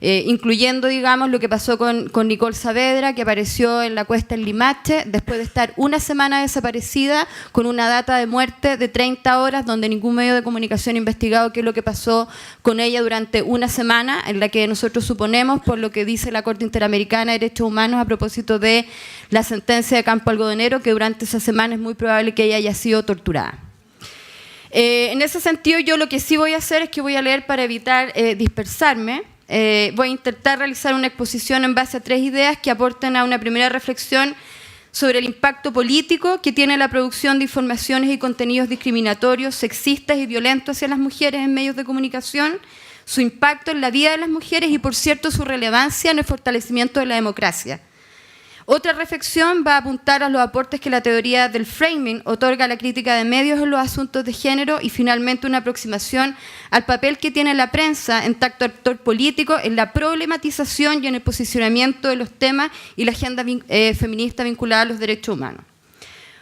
incluyendo, digamos, lo que pasó con Nicole Saavedra, que apareció en la cuesta en Limache, después de estar una semana desaparecida, con una data de muerte de 30 horas, donde ningún medio de comunicación ha investigado qué es lo que pasó con ella durante una semana, en la que nosotros suponemos, por lo que dice la Corte Interamericana de Derechos Humanos a propósito de la sentencia de Campo Algodonero, que durante esa semana es muy probable que ella haya sido torturada. En ese sentido, yo lo que sí voy a hacer es que voy a leer para evitar dispersarme. Voy a intentar realizar una exposición en base a 3 ideas que aporten a una primera reflexión sobre el impacto político que tiene la producción de informaciones y contenidos discriminatorios, sexistas y violentos hacia las mujeres en medios de comunicación, su impacto en la vida de las mujeres y, por cierto, su relevancia en el fortalecimiento de la democracia. Otra reflexión va a apuntar a los aportes que la teoría del framing otorga a la crítica de medios en los asuntos de género y finalmente una aproximación al papel que tiene la prensa en tanto actor político en la problematización y en el posicionamiento de los temas y la agenda feminista vinculada a los derechos humanos.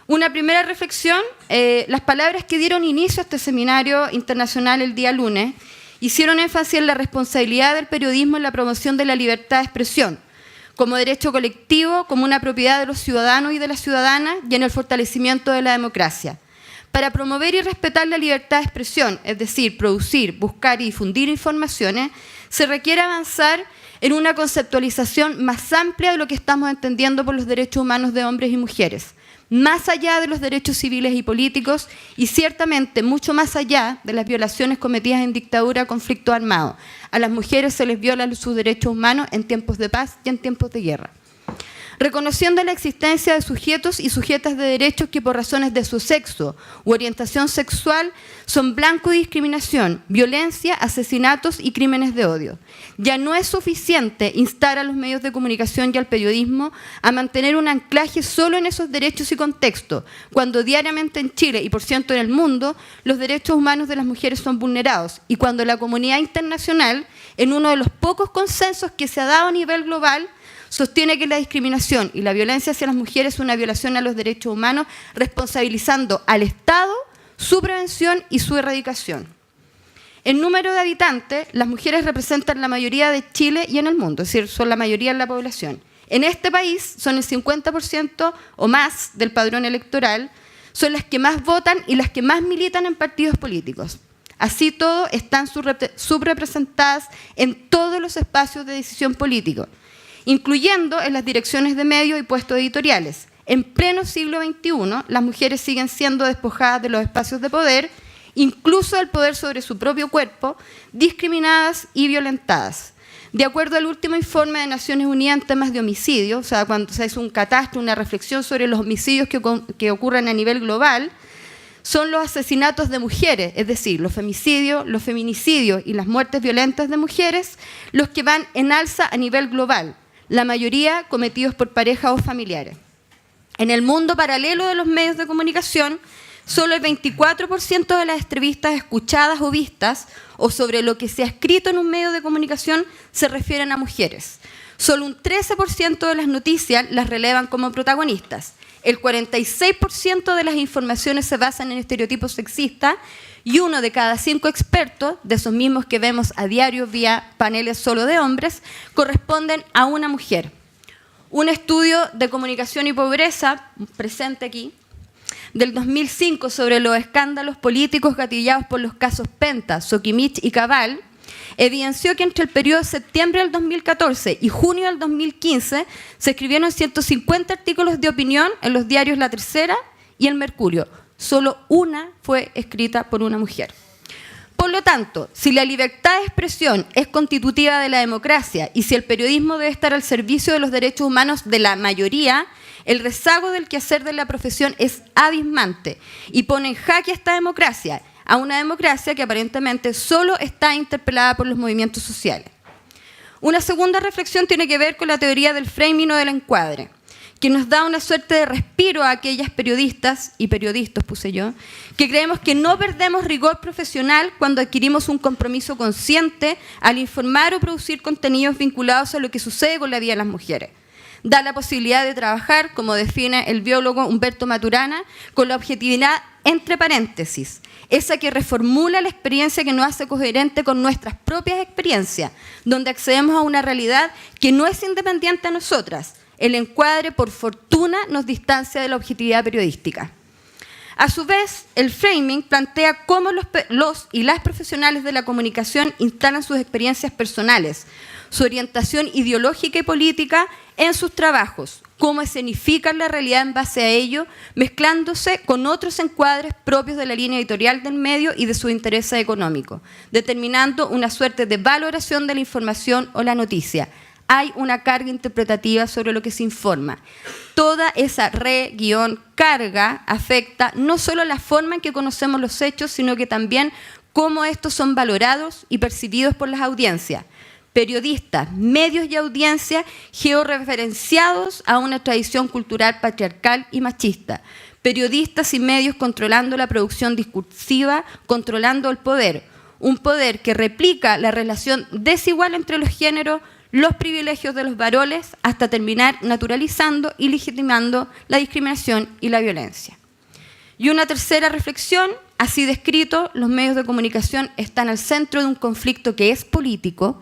Una primera reflexión, las palabras que dieron inicio a este seminario internacional el día lunes hicieron énfasis en la responsabilidad del periodismo en la promoción de la libertad de expresión, como derecho colectivo, como una propiedad de los ciudadanos y de las ciudadanas y en el fortalecimiento de la democracia. Para promover y respetar la libertad de expresión, es decir, producir, buscar y difundir informaciones, se requiere avanzar en una conceptualización más amplia de lo que estamos entendiendo por los derechos humanos de hombres y mujeres, más allá de los derechos civiles y políticos y ciertamente mucho más allá de las violaciones cometidas en dictadura o conflicto armado. A las mujeres se les violan sus derechos humanos en tiempos de paz y en tiempos de guerra. Reconociendo la existencia de sujetos y sujetas de derechos que por razones de su sexo u orientación sexual son blanco de discriminación, violencia, asesinatos y crímenes de odio. Ya no es suficiente instar a los medios de comunicación y al periodismo a mantener un anclaje solo en esos derechos y contextos, cuando diariamente en Chile y por cierto en el mundo los derechos humanos de las mujeres son vulnerados y cuando la comunidad internacional, en uno de los pocos consensos que se ha dado a nivel global, sostiene que la discriminación y la violencia hacia las mujeres es una violación a los derechos humanos, responsabilizando al Estado su prevención y su erradicación. En número de habitantes, las mujeres representan la mayoría de Chile y en el mundo, es decir, son la mayoría en la población. En este país son el 50% o más del padrón electoral, son las que más votan y las que más militan en partidos políticos. Así todo, están subrepresentadas en todos los espacios de decisión política, incluyendo en las direcciones de medios y puestos editoriales. En pleno siglo XXI, las mujeres siguen siendo despojadas de los espacios de poder, incluso del poder sobre su propio cuerpo, discriminadas y violentadas. De acuerdo al último informe de Naciones Unidas en temas de homicidio, o sea, cuando se hace un catastro, una reflexión sobre los homicidios que ocurren a nivel global, son los asesinatos de mujeres, es decir, los femicidios, los feminicidios y las muertes violentas de mujeres, los que van en alza a nivel global, la mayoría cometidos por parejas o familiares. En el mundo paralelo de los medios de comunicación, solo el 24% de las entrevistas escuchadas o vistas o sobre lo que se ha escrito en un medio de comunicación se refieren a mujeres. Solo un 13% de las noticias las relevan como protagonistas. El 46% de las informaciones se basan en estereotipos sexistas y 1 de cada 5 expertos, de esos mismos que vemos a diario vía paneles solo de hombres, corresponden a una mujer. Un estudio de comunicación y pobreza, presente aquí, del 2005 sobre los escándalos políticos gatillados por los casos Penta, Soquimich y Cabal, evidenció que entre el periodo de septiembre del 2014 y junio del 2015 se escribieron 150 artículos de opinión en los diarios La Tercera y El Mercurio. Solo una fue escrita por una mujer. Por lo tanto, si la libertad de expresión es constitutiva de la democracia y si el periodismo debe estar al servicio de los derechos humanos de la mayoría, el rezago del quehacer de la profesión es abismante y pone en jaque esta democracia, a una democracia que aparentemente solo está interpelada por los movimientos sociales. Una segunda reflexión tiene que ver con la teoría del framing o del encuadre, que nos da una suerte de respiro a aquellas periodistas y periodistas, puse yo, que creemos que no perdemos rigor profesional cuando adquirimos un compromiso consciente al informar o producir contenidos vinculados a lo que sucede con la vida de las mujeres. Da la posibilidad de trabajar, como define el biólogo Humberto Maturana, con la objetividad entre paréntesis, esa que reformula la experiencia que nos hace coherente con nuestras propias experiencias, donde accedemos a una realidad que no es independiente a nosotras. El encuadre, por fortuna, nos distancia de la objetividad periodística. A su vez, el framing plantea cómo los y las profesionales de la comunicación instalan sus experiencias personales, su orientación ideológica y política en sus trabajos, cómo escenifican la realidad en base a ello, mezclándose con otros encuadres propios de la línea editorial del medio y de sus intereses económicos, determinando una suerte de valoración de la información o la noticia. Hay una carga interpretativa sobre lo que se informa. Toda esa carga afecta no solo la forma en que conocemos los hechos, sino que también cómo estos son valorados y percibidos por las audiencias. Periodistas, medios y audiencias georreferenciados a una tradición cultural patriarcal y machista. Periodistas y medios controlando la producción discursiva, controlando el poder. Un poder que replica la relación desigual entre los géneros, los privilegios de los varones, hasta terminar naturalizando y legitimando la discriminación y la violencia. Y una tercera reflexión, así descrito, los medios de comunicación están al centro de un conflicto que es político,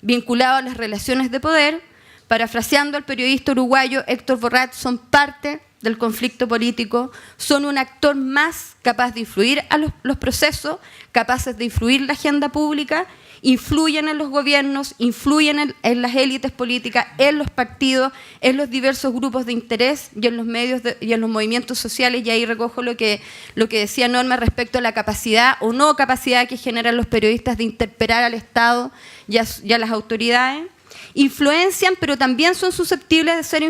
vinculado a las relaciones de poder. Parafraseando al periodista uruguayo Héctor Borrat, son parte del conflicto político, son un actor más capaz de influir a los procesos, capaces de influir la agenda pública, influyen en los gobiernos, influyen en las élites políticas, en los partidos, en los diversos grupos de interés y en los medios y en los movimientos sociales. Y ahí recojo lo que decía Norma respecto a la capacidad o no capacidad que generan los periodistas de interpelar al Estado y a las autoridades. Influencian, pero también son susceptibles de ser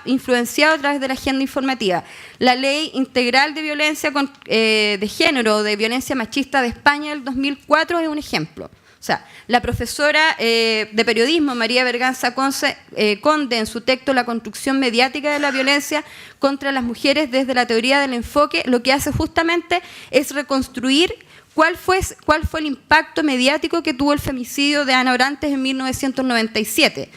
influenciados a través de la agenda informativa. La Ley Integral de Violencia de Género o de Violencia Machista de España del 2004 es un ejemplo. O sea, la profesora de periodismo María Berganza Conde, en su texto La construcción mediática de la violencia contra las mujeres desde la teoría del enfoque, lo que hace justamente es reconstruir cuál fue el impacto mediático que tuvo el femicidio de Ana Orantes en 1997.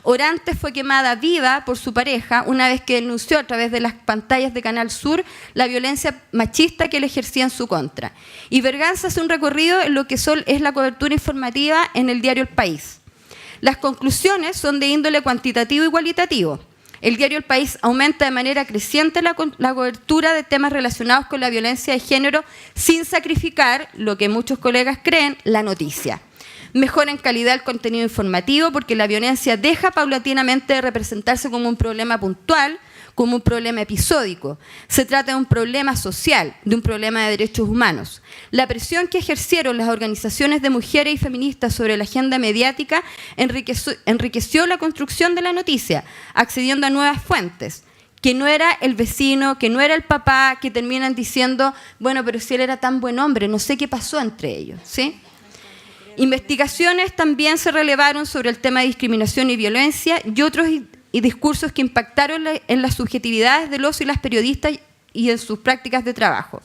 Orantes fue quemada viva por su pareja una vez que denunció a través de las pantallas de Canal Sur la violencia machista que él ejercía en su contra. Y Berganza hace un recorrido en lo que es la cobertura informativa en el diario El País. Las conclusiones son de índole cuantitativo y cualitativo. El diario El País aumenta de manera creciente la cobertura de temas relacionados con la violencia de género sin sacrificar, lo que muchos colegas creen, la noticia. Mejora en calidad el contenido informativo porque la violencia deja paulatinamente de representarse como un problema puntual, como un problema episódico. Se trata de un problema social, de un problema de derechos humanos. La presión que ejercieron las organizaciones de mujeres y feministas sobre la agenda mediática enriqueció la construcción de la noticia, accediendo a nuevas fuentes, que no era el vecino, que no era el papá, que terminan diciendo, bueno, pero si él era tan buen hombre, no sé qué pasó entre ellos, ¿sí? Investigaciones también se relevaron sobre el tema de discriminación y violencia y otros discursos que impactaron en las subjetividades de los y las periodistas y en sus prácticas de trabajo.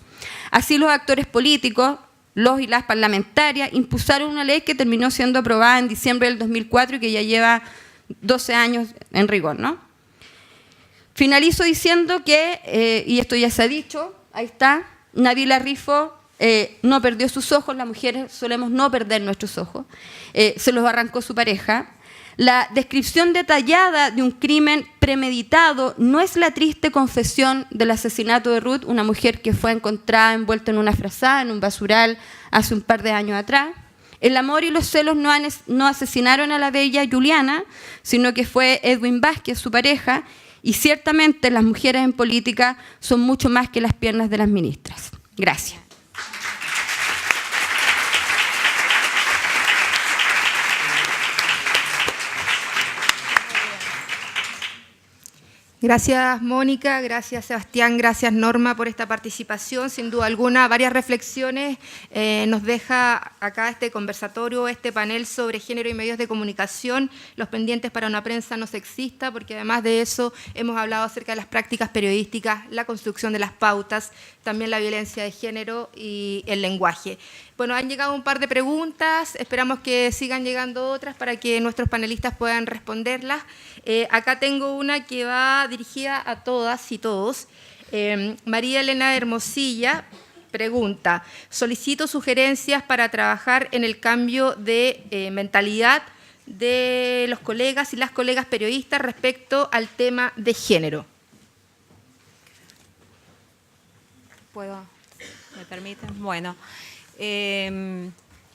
Así los actores políticos, los y las parlamentarias, impulsaron una ley que terminó siendo aprobada en diciembre del 2004 y que ya lleva 12 años en rigor, ¿no? Finalizo diciendo que, y esto ya se ha dicho, ahí está, Nabila Rifo no perdió sus ojos, las mujeres solemos no perder nuestros ojos, se los arrancó su pareja. La descripción detallada de un crimen premeditado no es la triste confesión del asesinato de Ruth, una mujer que fue encontrada envuelta en una frazada, en un basural, hace un par de años atrás. El amor y los celos no asesinaron a la bella Juliana, sino que fue Edwin Vázquez, su pareja, y ciertamente las mujeres en política son mucho más que las piernas de las ministras. Gracias. Gracias, Mónica, gracias, Sebastián, gracias, Norma, por esta participación. Sin duda alguna, varias reflexiones nos deja acá este conversatorio, este panel sobre género y medios de comunicación, los pendientes para una prensa no sexista, porque además de eso hemos hablado acerca de las prácticas periodísticas, la construcción de las pautas, también la violencia de género y el lenguaje. Bueno, han llegado un par de preguntas, esperamos que sigan llegando otras para que nuestros panelistas puedan responderlas. Acá tengo una que va dirigida a todas y todos. María Elena Hermosilla pregunta: solicito sugerencias para trabajar en el cambio de mentalidad de los colegas y las colegas periodistas respecto al tema de género. ¿Puedo? ¿Me permiten? Bueno.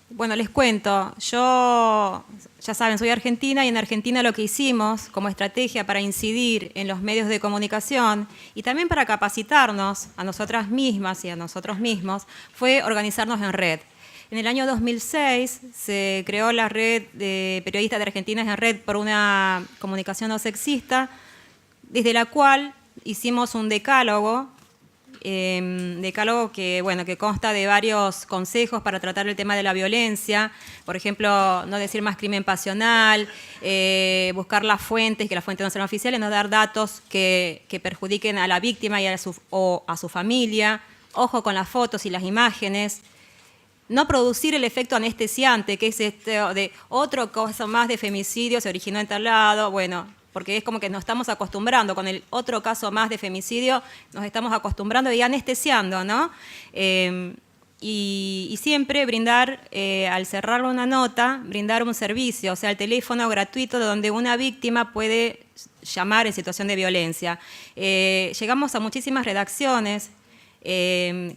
Bueno, les cuento, yo, ya saben, soy argentina y en Argentina lo que hicimos como estrategia para incidir en los medios de comunicación y también para capacitarnos a nosotras mismas y a nosotros mismos fue organizarnos en red. En el año 2006 se creó la red de periodistas de Argentina en red por una comunicación no sexista, desde la cual hicimos un decálogo que, bueno, que consta de varios consejos para tratar el tema de la violencia, por ejemplo, no decir más crimen pasional, buscar las fuentes, que las fuentes no sean oficiales, no dar datos que perjudiquen a la víctima y a su familia, ojo con las fotos y las imágenes, no producir el efecto anestesiante, que es de otro caso más de femicidio, se originó en tal lado, bueno, porque es como que nos estamos acostumbrando, con el otro caso más de femicidio, nos estamos acostumbrando y anestesiando, ¿no? Y siempre brindar, al cerrar una nota, brindar un servicio, o sea, el teléfono gratuito donde una víctima puede llamar en situación de violencia. Llegamos a muchísimas redacciones.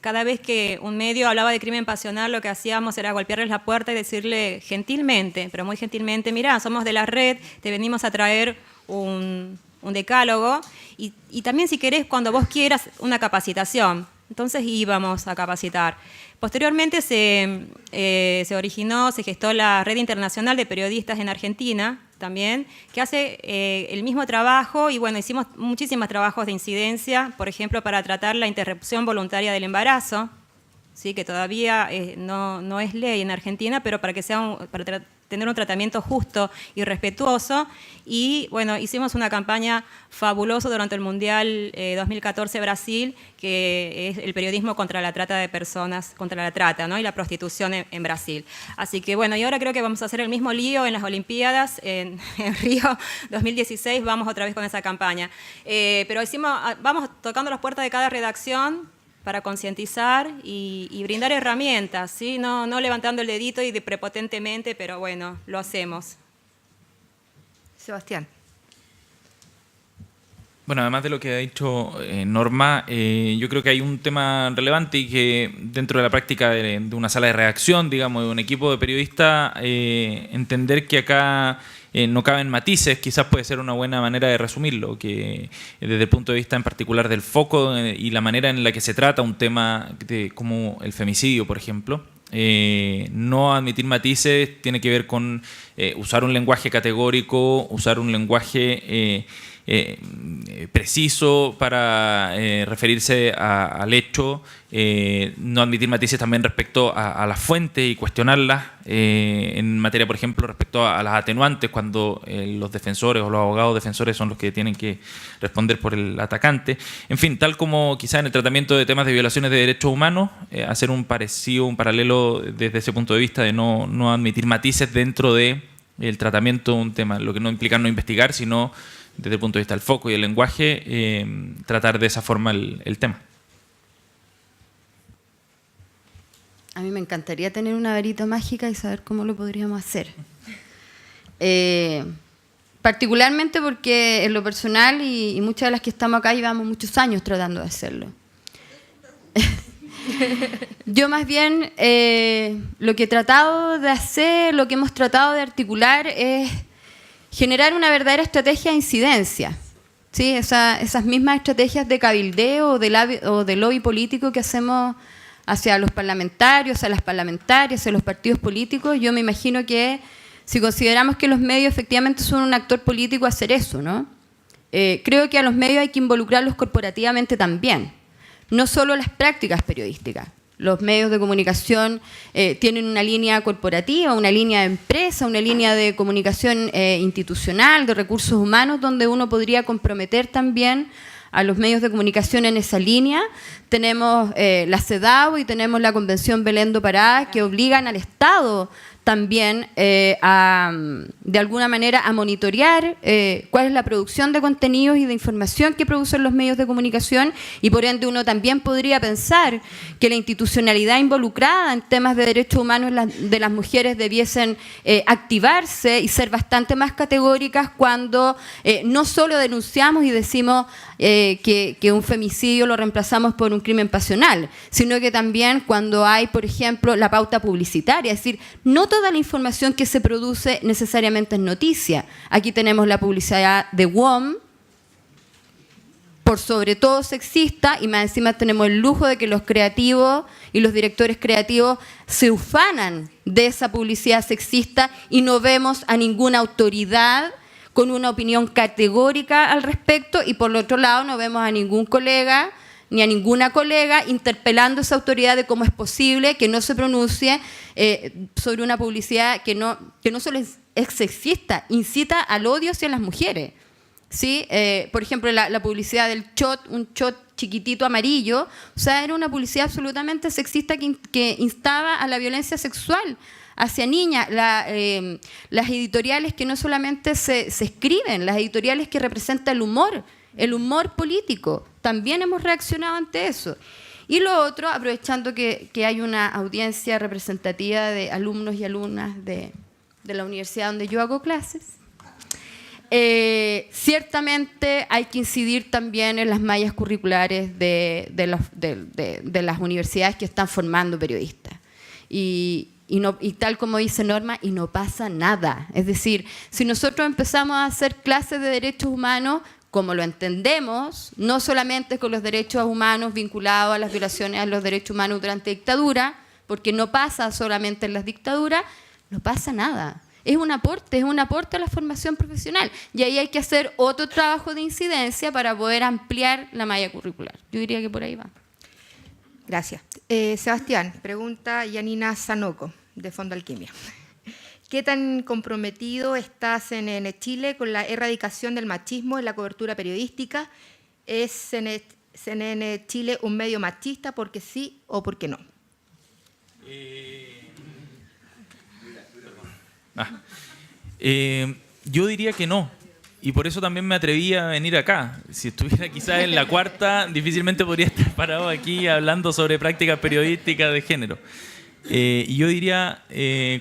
Cada vez que un medio hablaba de crimen pasional, lo que hacíamos era golpearles la puerta y decirle gentilmente, pero muy gentilmente: mirá, somos de la red, te venimos a traer un decálogo y también, si querés, cuando vos quieras, una capacitación. Entonces íbamos a capacitar. Posteriormente se gestó la Red Internacional de Periodistas en Argentina también, que hace el mismo trabajo y bueno, hicimos muchísimos trabajos de incidencia, por ejemplo, para tratar la interrupción voluntaria del embarazo, ¿sí? Que todavía no es ley en Argentina, pero para que sea tener un tratamiento justo y respetuoso. Y bueno, hicimos una campaña fabulosa durante el Mundial 2014 Brasil, que es el periodismo contra la trata de personas, contra la trata, ¿no? Y la prostitución en Brasil. Así que bueno, y ahora creo que vamos a hacer el mismo lío en las Olimpiadas, en Río 2016, vamos otra vez con esa campaña. Pero vamos tocando las puertas de cada redacción para concientizar y brindar herramientas, ¿sí? No levantando el dedito y prepotentemente, pero bueno, lo hacemos. Sebastián. Bueno, además de lo que ha dicho Norma, yo creo que hay un tema relevante y que dentro de la práctica de una sala de redacción, digamos, de un equipo de periodistas, entender que acá no caben matices, quizás puede ser una buena manera de resumirlo, que desde el punto de vista en particular del foco y la manera en la que se trata un tema como el femicidio, por ejemplo, no admitir matices tiene que ver con usar un lenguaje categórico, usar un lenguaje preciso para referirse al hecho, no admitir matices también respecto a las fuentes y cuestionarlas en materia, por ejemplo, respecto a las atenuantes, cuando los defensores o los abogados defensores son los que tienen que responder por el atacante. En fin, tal como quizá en el tratamiento de temas de violaciones de derechos humanos, hacer un paralelo desde ese punto de vista de no admitir matices dentro del tratamiento de un tema, lo que no implica no investigar, sino desde el punto de vista del foco y el lenguaje, tratar de esa forma el tema. A mí me encantaría tener una varita mágica y saber cómo lo podríamos hacer. Particularmente porque en lo personal y muchas de las que estamos acá llevamos muchos años tratando de hacerlo. Yo más bien lo que he tratado de hacer, lo que hemos tratado de articular es generar una verdadera estrategia de incidencia, ¿sí? Esas mismas estrategias de cabildeo o de lobby político que hacemos hacia los parlamentarios, a las parlamentarias, hacia los partidos políticos. Yo me imagino que si consideramos que los medios efectivamente son un actor político, hacer eso, ¿no? creo que a los medios hay que involucrarlos corporativamente también, no solo las prácticas periodísticas. Los medios de comunicación tienen una línea corporativa, una línea de empresa, una línea de comunicación institucional, de recursos humanos, donde uno podría comprometer también a los medios de comunicación en esa línea. Tenemos la CEDAW y tenemos la Convención Belén do Pará, que obligan al Estado también de alguna manera a monitorear cuál es la producción de contenidos y de información que producen los medios de comunicación, y por ende uno también podría pensar que la institucionalidad involucrada en temas de derechos humanos de las mujeres debiesen activarse y ser bastante más categóricas cuando no solo denunciamos y decimos que un femicidio lo reemplazamos por un crimen pasional, sino que también cuando hay, por ejemplo, la pauta publicitaria, es decir, no toda la información que se produce necesariamente es noticia. Aquí tenemos la publicidad de WOM, por sobre todo sexista, y más encima tenemos el lujo de que los creativos y los directores creativos se ufanan de esa publicidad sexista y no vemos a ninguna autoridad con una opinión categórica al respecto, y por el otro lado no vemos a ningún colega ni a ninguna colega interpelando a esa autoridad de cómo es posible que no se pronuncie sobre una publicidad que no solo es sexista, incita al odio hacia las mujeres. ¿Sí? Por ejemplo, la publicidad del shot, un shot chiquitito amarillo, o sea, era una publicidad absolutamente sexista que instaba a la violencia sexual hacia niñas. Las editoriales que no solamente se escriben, las editoriales que representan el humor político, también hemos reaccionado ante eso. Y lo otro, aprovechando que hay una audiencia representativa de alumnos y alumnas de la universidad donde yo hago clases, ciertamente hay que incidir también en las mallas curriculares de las universidades que están formando periodistas. Y tal como dice Norma, y no pasa nada. Es decir, si nosotros empezamos a hacer clases de derechos humanos, como lo entendemos, no solamente con los derechos humanos vinculados a las violaciones a los derechos humanos durante dictadura, porque no pasa solamente en las dictaduras, no pasa nada. Es un aporte a la formación profesional. Y ahí hay que hacer otro trabajo de incidencia para poder ampliar la malla curricular. Yo diría que por ahí va. Gracias. Sebastián, pregunta Yanina Sanoco, de Fondo Alquimia. ¿Qué tan comprometido está CNN Chile con la erradicación del machismo en la cobertura periodística? ¿Es CNN Chile un medio machista porque sí o porque no? Yo diría que no, y por eso también me atreví a venir acá. Si estuviera quizás en la cuarta, difícilmente podría estar parado aquí hablando sobre prácticas periodísticas de género. Y yo diría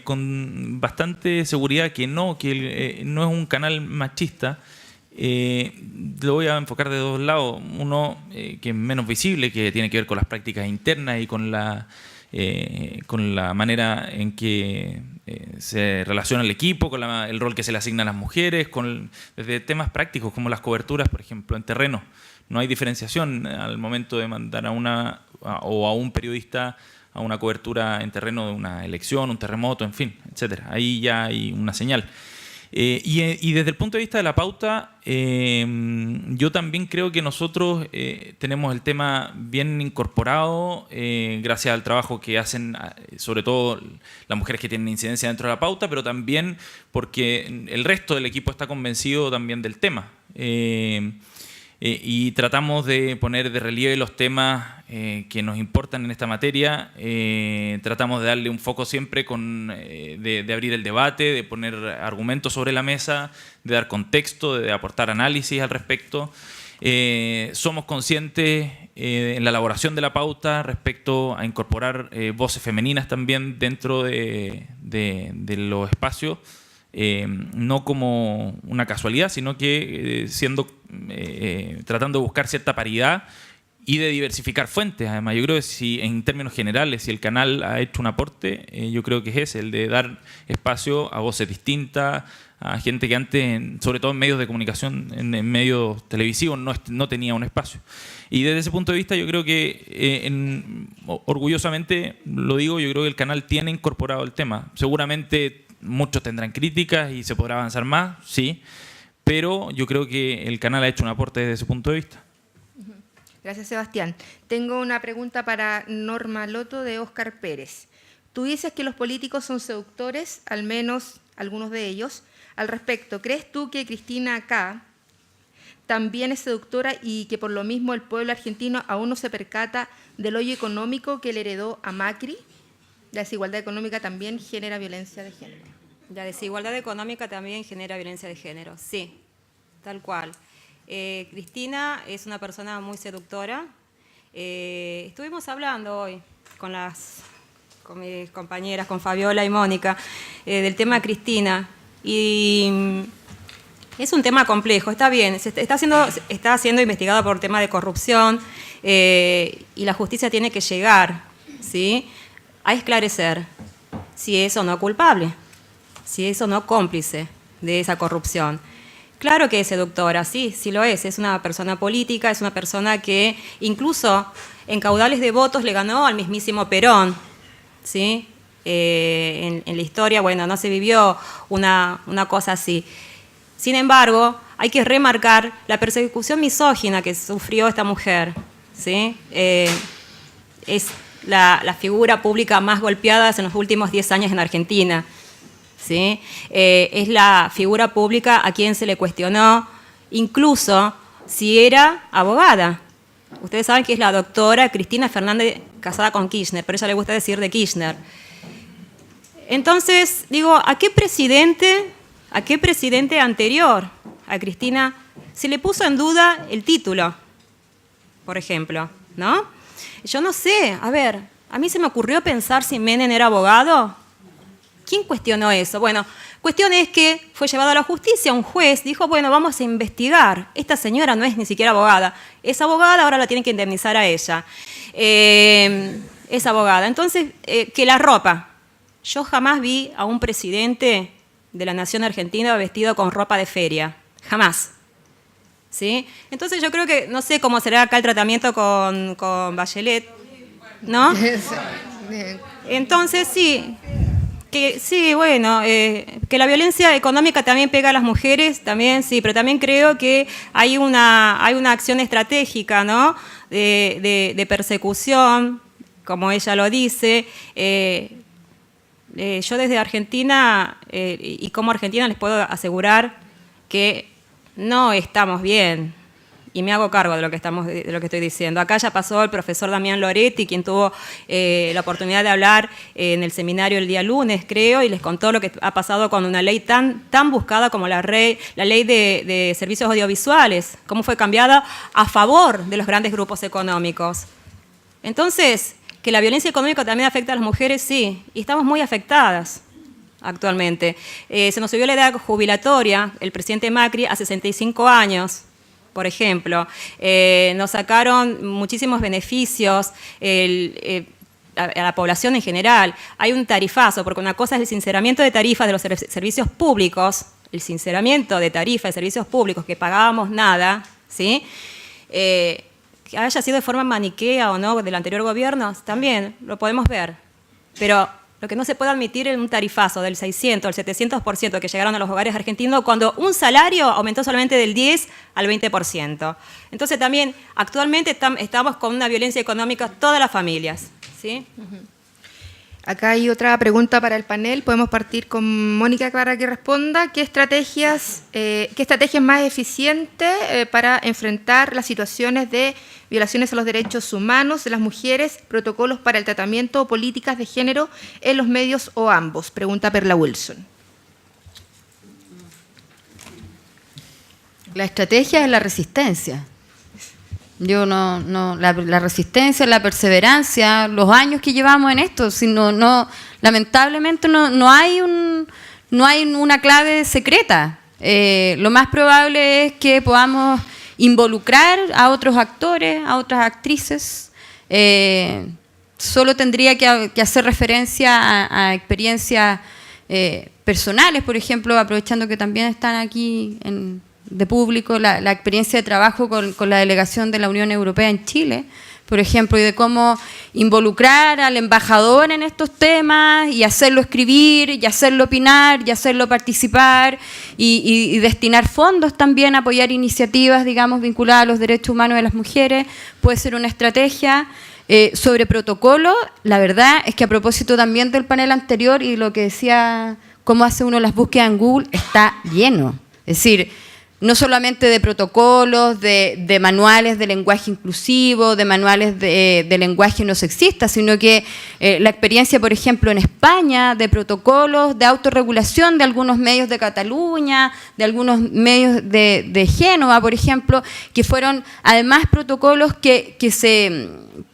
con bastante seguridad que no es un canal machista. Lo voy a enfocar de dos lados. Uno que es menos visible, que tiene que ver con las prácticas internas y con la manera en que se relaciona el equipo, con el rol que se le asigna a las mujeres, desde temas prácticos como las coberturas, por ejemplo, en terreno. No hay diferenciación al momento de mandar a un periodista a una cobertura en terreno de una elección, un terremoto, en fin, etcétera. Ahí ya hay una señal. Y desde el punto de vista de la pauta, yo también creo que nosotros tenemos el tema bien incorporado gracias al trabajo que hacen sobre todo las mujeres que tienen incidencia dentro de la pauta, pero también porque el resto del equipo está convencido también del tema. Y tratamos de poner de relieve los temas que nos importan en esta materia. Tratamos de darle un foco siempre de abrir el debate, de poner argumentos sobre la mesa, de dar contexto, de aportar análisis al respecto. Somos conscientes en la elaboración de la pauta respecto a incorporar voces femeninas también dentro de los espacios. No como una casualidad, sino que tratando de buscar cierta paridad y de diversificar fuentes. Además, yo creo que si en términos generales, si el canal ha hecho un aporte, yo creo que es el de dar espacio a voces distintas, a gente que antes, sobre todo en medios de comunicación, en medios televisivos, no tenía un espacio. Y desde ese punto de vista yo creo que, orgullosamente lo digo, yo creo que el canal tiene incorporado el tema. Seguramente muchos tendrán críticas y se podrá avanzar más, sí, pero yo creo que el canal ha hecho un aporte desde ese punto de vista. Gracias, Sebastián. Tengo una pregunta para Norma Loto de Óscar Pérez. Tú dices que los políticos son seductores, al menos algunos de ellos. Al respecto, ¿crees tú que Cristina K. también es seductora y que por lo mismo el pueblo argentino aún no se percata del hoyo económico que le heredó a Macri? La desigualdad económica también genera violencia de género. La desigualdad económica también genera violencia de género, sí, tal cual. Cristina es una persona muy seductora. Estuvimos hablando hoy con mis compañeras, con Fabiola y Mónica, del tema Cristina. Y es un tema complejo, está bien, está siendo investigado por tema de corrupción y la justicia tiene que llegar, ¿sí?, a esclarecer si es o no culpable, si es o no cómplice de esa corrupción. Claro que es seductora, sí, sí lo es una persona política, es una persona que incluso en caudales de votos le ganó al mismísimo Perón, ¿sí? En la historia, bueno, no se vivió una cosa así. Sin embargo, hay que remarcar la persecución misógina que sufrió esta mujer, ¿sí? Es la figura pública más golpeada en los últimos 10 años en Argentina, ¿sí? Es la figura pública a quien se le cuestionó incluso si era abogada. Ustedes saben que es la doctora Cristina Fernández casada con Kirchner, pero a ella le gusta decir de Kirchner. Entonces, digo, ¿a qué presidente anterior a Cristina se le puso en duda el título, por ejemplo, ¿no? Yo no sé, a ver, a mí se me ocurrió pensar si Menem era abogado. ¿Quién cuestionó eso? Bueno, cuestión es que fue llevado a la justicia, un juez dijo, bueno, vamos a investigar. Esta señora no es ni siquiera abogada. Es abogada, ahora la tienen que indemnizar a ella. Es abogada. Entonces, que la ropa. Yo jamás vi a un presidente de la nación argentina vestido con ropa de feria. Jamás. ¿Sí? Entonces yo creo que, no sé cómo será acá el tratamiento con Bachelet, ¿no? Entonces sí, bueno, que la violencia económica también pega a las mujeres, también sí, pero también creo que hay una acción estratégica, ¿no? De persecución, como ella lo dice. Yo desde Argentina y como argentina les puedo asegurar que no estamos bien, y me hago cargo de lo que estoy diciendo. Acá ya pasó el profesor Damián Loretti, quien tuvo la oportunidad de hablar en el seminario el día lunes, creo, y les contó lo que ha pasado con una ley tan buscada como la ley de servicios audiovisuales, cómo fue cambiada a favor de los grandes grupos económicos. Entonces, que la violencia económica también afecta a las mujeres, sí, y estamos muy afectadas actualmente. Se nos subió la edad jubilatoria, el presidente Macri, a 65 años, por ejemplo. Nos sacaron muchísimos beneficios a la población en general. Hay un tarifazo, porque una cosa es el sinceramiento de tarifas de los servicios públicos, el sinceramiento de tarifas de servicios públicos que pagábamos nada, ¿sí? Que haya sido de forma maniquea o no del anterior gobierno, también lo podemos ver. Pero lo que no se puede admitir es un tarifazo del 600 al 700% que llegaron a los hogares argentinos cuando un salario aumentó solamente del 10 al 20%. Entonces también actualmente estamos con una violencia económica todas las familias, ¿sí? Acá hay otra pregunta para el panel. Podemos partir con Mónica para que responda. ¿Qué estrategias más eficientes para enfrentar las situaciones de violaciones a los derechos humanos de las mujeres, protocolos para el tratamiento o políticas de género en los medios o ambos? Pregunta Perla Wilson. La estrategia es la resistencia. La resistencia, la perseverancia, los años que llevamos en esto, lamentablemente no hay una clave secreta. Lo más probable es que podamos involucrar a otros actores, a otras actrices. Solo tendría que hacer referencia a experiencias personales, por ejemplo, aprovechando que también están aquí de público, la experiencia de trabajo con la delegación de la Unión Europea en Chile, por ejemplo, y de cómo involucrar al embajador en estos temas y hacerlo escribir, y hacerlo opinar, y hacerlo participar, y destinar fondos también a apoyar iniciativas, digamos, vinculadas a los derechos humanos de las mujeres, puede ser una estrategia. Sobre protocolo, la verdad es que a propósito también del panel anterior y lo que decía, cómo hace uno las búsquedas en Google, está lleno. Es decir, no solamente de protocolos, de manuales de lenguaje inclusivo, de manuales de lenguaje no sexista, sino que la experiencia, por ejemplo, en España, de protocolos de autorregulación de algunos medios de Cataluña, de algunos medios de Génova, por ejemplo, que fueron además protocolos que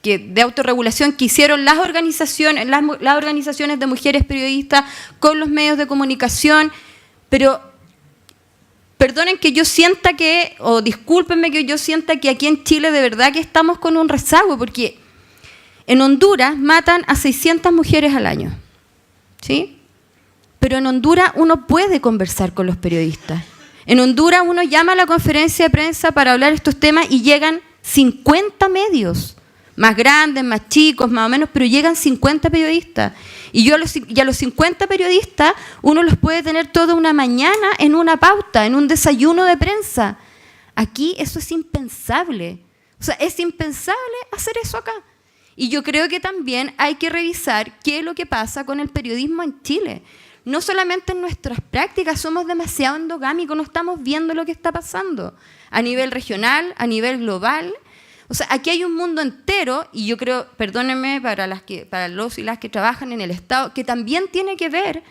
de autorregulación que hicieron las organizaciones de mujeres periodistas con los medios de comunicación, pero perdonen que yo sienta que, o discúlpenme que yo sienta que aquí en Chile de verdad que estamos con un rezago, porque en Honduras matan a 600 mujeres al año, ¿sí? Pero en Honduras uno puede conversar con los periodistas. En Honduras uno llama a la conferencia de prensa para hablar de estos temas y llegan 50 medios, más grandes, más chicos, más o menos, pero llegan 50 periodistas. Y a los 50 periodistas uno los puede tener toda una mañana en una pauta, en un desayuno de prensa. Aquí eso es impensable. O sea, es impensable hacer eso acá. Y yo creo que también hay que revisar qué es lo que pasa con el periodismo en Chile. No solamente en nuestras prácticas, somos demasiado endogámicos, no estamos viendo lo que está pasando a nivel regional, a nivel global. O sea, aquí hay un mundo entero, y yo creo, perdónenme para los y las que trabajan en el Estado, que también tiene que ver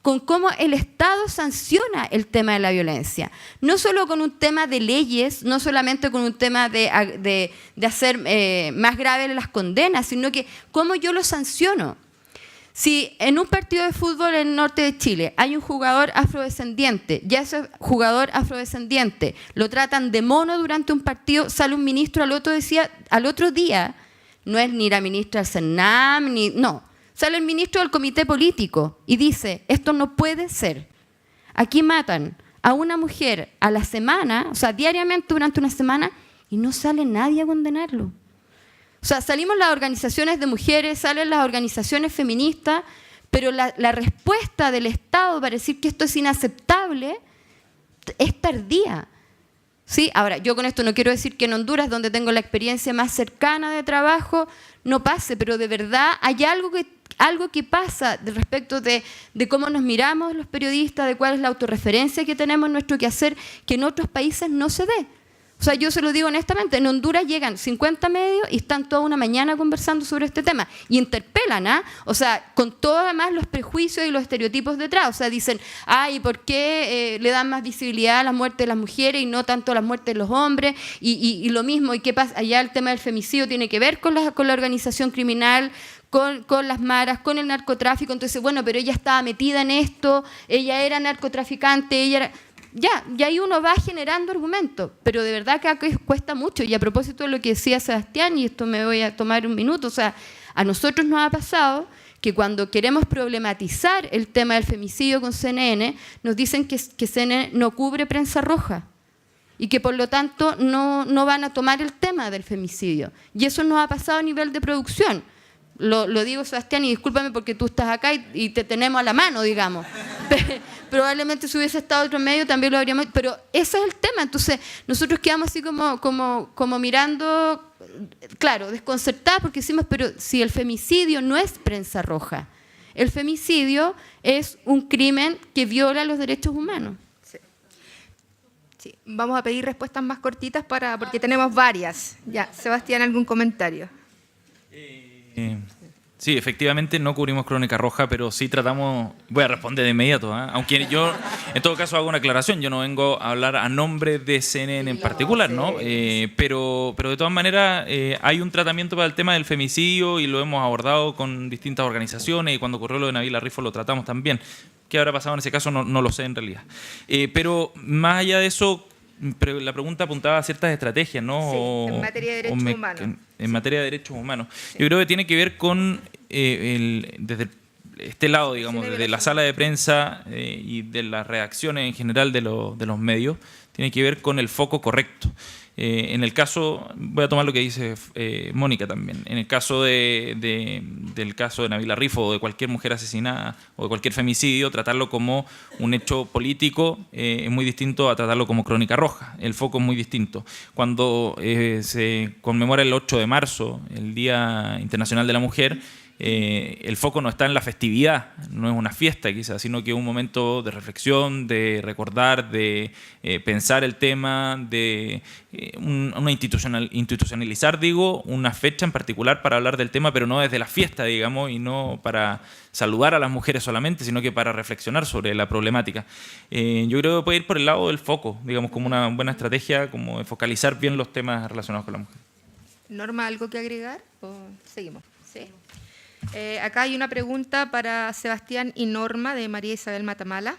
con cómo el Estado sanciona el tema de la violencia. No solo con un tema de leyes, no solamente con un tema de hacer más graves las condenas, sino que cómo yo lo sanciono. Si en un partido de fútbol en el norte de Chile hay un jugador afrodescendiente, ya ese jugador afrodescendiente lo tratan de mono durante un partido, sale un ministro al otro día, no es ni la ministra del CERNAM, no, sale el ministro del comité político y dice, esto no puede ser. Aquí matan a una mujer a la semana, o sea, diariamente durante una semana, y no sale nadie a condenarlo. O sea, salimos las organizaciones de mujeres, salen las organizaciones feministas, pero la respuesta del Estado para decir que esto es inaceptable es tardía. ¿Sí? Ahora, yo con esto no quiero decir que en Honduras, donde tengo la experiencia más cercana de trabajo, no pase, pero de verdad hay algo que pasa respecto de cómo nos miramos los periodistas, de cuál es la autorreferencia que tenemos en nuestro quehacer, que en otros países no se ve. O sea, yo se lo digo honestamente, en Honduras llegan 50 medios y están toda una mañana conversando sobre este tema. Y interpelan, ¿ah? O sea, con todos además los prejuicios y los estereotipos detrás. O sea, dicen, ay, ¿por qué le dan más visibilidad a la muerte de las mujeres y no tanto a la muerte de los hombres? Y lo mismo, ¿y qué pasa? Allá el tema del femicidio tiene que ver con la organización criminal, con las maras, con el narcotráfico. Entonces, bueno, pero ella estaba metida en esto, ella era narcotraficante, ella era... Ya, y ahí uno va generando argumentos, pero de verdad que cuesta mucho. Y a propósito de lo que decía Sebastián, y esto me voy a tomar un minuto, o sea, a nosotros nos ha pasado que cuando queremos problematizar el tema del femicidio con CNN, nos dicen que CNN no cubre prensa roja y que por lo tanto no van a tomar el tema del femicidio. Y eso nos ha pasado a nivel de producción. Lo digo, Sebastián, y discúlpame porque tú estás acá y te tenemos a la mano, digamos. Probablemente si hubiese estado otro medio también lo habríamos... Pero ese es el tema. Entonces, nosotros quedamos así como mirando, claro, desconcertados porque decimos, pero si el femicidio no es prensa roja, el femicidio es un crimen que viola los derechos humanos. Sí. Vamos a pedir respuestas más cortitas porque tenemos varias. Ya, Sebastián, ¿algún comentario? Sí, efectivamente no cubrimos Crónica Roja, pero sí tratamos... Voy a responder de inmediato, ¿eh? Aunque yo, en todo caso, hago una aclaración. Yo no vengo a hablar a nombre de CNN en particular, ¿no? Pero de todas maneras hay un tratamiento para el tema del femicidio y lo hemos abordado con distintas organizaciones, y cuando ocurrió lo de Nabila Rifo lo tratamos también. ¿Qué habrá pasado en ese caso? No lo sé en realidad. Pero más allá de eso, pero la pregunta apuntaba a ciertas estrategias, ¿no? Sí, en materia de derechos humanos. En materia de derechos humanos. Sí. Yo creo que tiene que ver con, desde este lado, digamos, desde la sala de prensa y de las reacciones en general de los medios, tiene que ver con el foco correcto. En el caso, voy a tomar lo que dice Mónica también, en el caso del caso de Nabila Rifo o de cualquier mujer asesinada o de cualquier femicidio, tratarlo como un hecho político es muy distinto a tratarlo como crónica roja. El foco es muy distinto. Cuando se conmemora el 8 de marzo, el Día Internacional de la Mujer, el foco no está en la festividad, no es una fiesta quizás, sino que es un momento de reflexión, de recordar, de pensar el tema, de institucionalizar, digo, una fecha en particular para hablar del tema, pero no desde la fiesta, digamos, y no para saludar a las mujeres solamente, sino que para reflexionar sobre la problemática. Yo creo que puede ir por el lado del foco, digamos, como una buena estrategia, como de focalizar bien los temas relacionados con la mujer. Norma, ¿algo que agregar o seguimos? Sí. Acá hay una pregunta para Sebastián y Norma de María Isabel Matamala.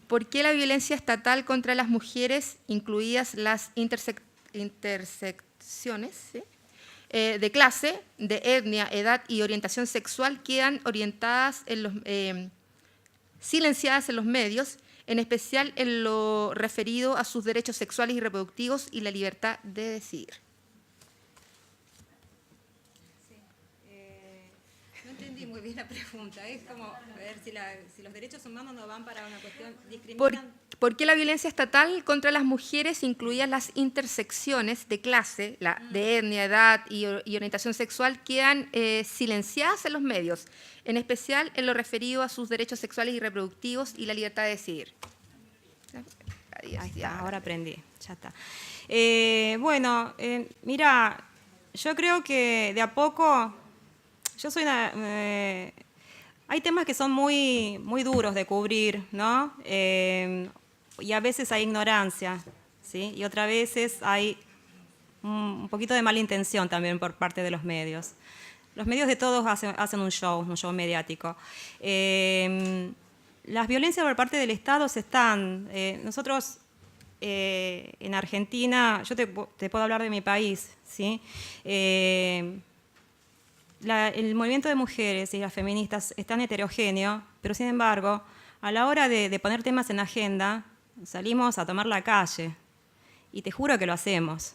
¿Por qué la violencia estatal contra las mujeres, incluidas las intersecciones de clase, de etnia, edad y orientación sexual, quedan silenciadas en los medios, en especial en lo referido a sus derechos sexuales y reproductivos y la libertad de decidir? Muy bien la pregunta, es como ver si los derechos humanos no van para una cuestión discriminante. ¿Por qué la violencia estatal contra las mujeres, incluidas las intersecciones de clase, de etnia, edad y orientación sexual, quedan silenciadas en los medios, en especial en lo referido a sus derechos sexuales y reproductivos y la libertad de decidir? Ahí está, ahora aprendí, ya está. Mira, yo creo que de a poco... hay temas que son muy, muy duros de cubrir, ¿no? Y a veces hay ignorancia, ¿sí? Y otras veces hay un poquito de mala intención también por parte de los medios. Los medios de todos hacen un show mediático. Las violencias por parte del Estado se están... nosotros en Argentina, yo te puedo hablar de mi país, ¿sí? El movimiento de mujeres y las feministas es tan heterogéneo, pero sin embargo, a la hora de poner temas en agenda, salimos a tomar la calle. Y te juro que lo hacemos.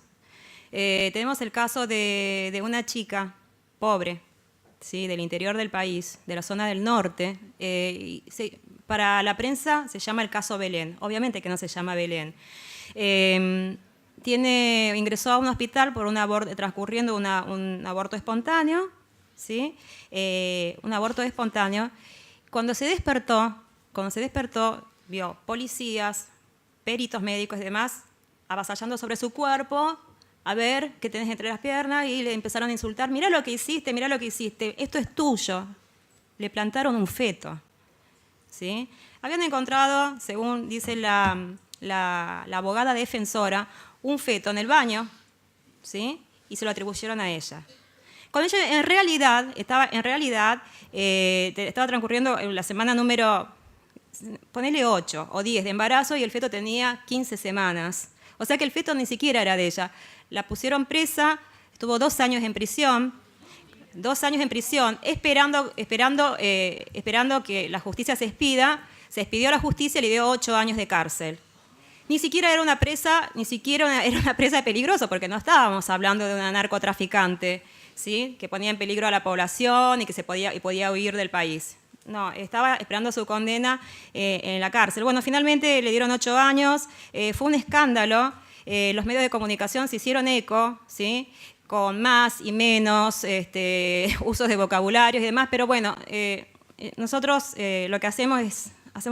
Tenemos el caso de una chica pobre, ¿sí? Del interior del país, de la zona del norte. Para la prensa se llama el caso Belén. Obviamente que no se llama Belén. Ingresó a un hospital por transcurriendo un aborto espontáneo. ¿Sí? Un aborto espontáneo. Cuando se despertó, vio policías, peritos médicos y demás avasallando sobre su cuerpo, a ver qué tenés entre las piernas, y le empezaron a insultar: mirá lo que hiciste, esto es tuyo. Le plantaron un feto, ¿sí? Habían encontrado, según dice la abogada defensora, un feto en el baño, ¿sí? Y se lo atribuyeron a ella. Cuando ella en realidad estaba transcurriendo la semana número, ponele 8 o 10 de embarazo, y el feto tenía 15 semanas. O sea que el feto ni siquiera era de ella. La pusieron presa, estuvo 2 años en prisión, esperando que la justicia se expida. Se expidió la justicia y le dio 8 años de cárcel. Ni siquiera era una presa peligrosa, porque no estábamos hablando de una narcotraficante, ¿sí? Que ponía en peligro a la población y que podía huir del país. No, estaba esperando su condena en la cárcel. Bueno, finalmente le dieron 8 años, fue un escándalo, los medios de comunicación se hicieron eco, ¿sí? Con más y menos usos de vocabularios y demás, pero bueno, nosotros lo que hacemos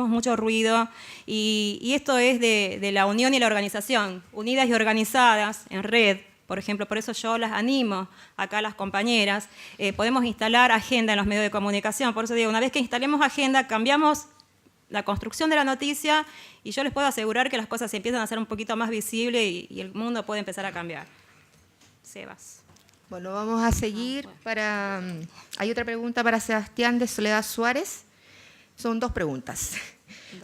mucho ruido, y esto es de la unión y la organización, unidas y organizadas en red. Por ejemplo, por eso yo las animo acá a las compañeras. Podemos instalar agenda en los medios de comunicación. Por eso digo, una vez que instalemos agenda, cambiamos la construcción de la noticia, y yo les puedo asegurar que las cosas se empiezan a hacer un poquito más visibles y el mundo puede empezar a cambiar. Sebas. Bueno, vamos a seguir. Hay otra pregunta para Sebastián de Soledad Suárez. Son 2 preguntas.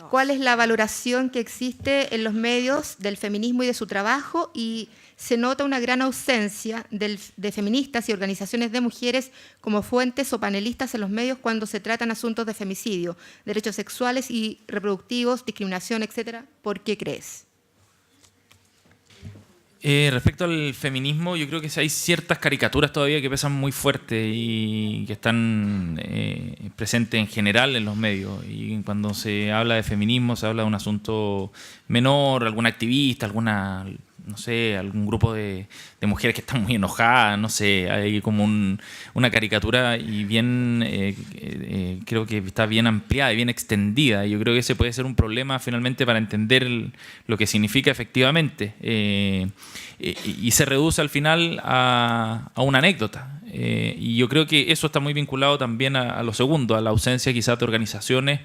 ¿Cuál es la valoración que existe en los medios del feminismo y de su trabajo? Y se nota una gran ausencia de feministas y organizaciones de mujeres como fuentes o panelistas en los medios cuando se tratan asuntos de femicidio, derechos sexuales y reproductivos, discriminación, etcétera. ¿Por qué crees? Respecto al feminismo, yo creo que hay ciertas caricaturas todavía que pesan muy fuerte y que están presentes en general en los medios. Y cuando se habla de feminismo, se habla de un asunto menor, alguna activista, alguna, no sé, algún grupo de mujeres que están muy enojadas, no sé, hay como una caricatura y bien, creo que está bien ampliada y bien extendida. Y yo creo que ese puede ser un problema finalmente para entender lo que significa efectivamente. Y se reduce al final a una anécdota. Y yo creo que eso está muy vinculado también a lo segundo, a la ausencia quizás de organizaciones,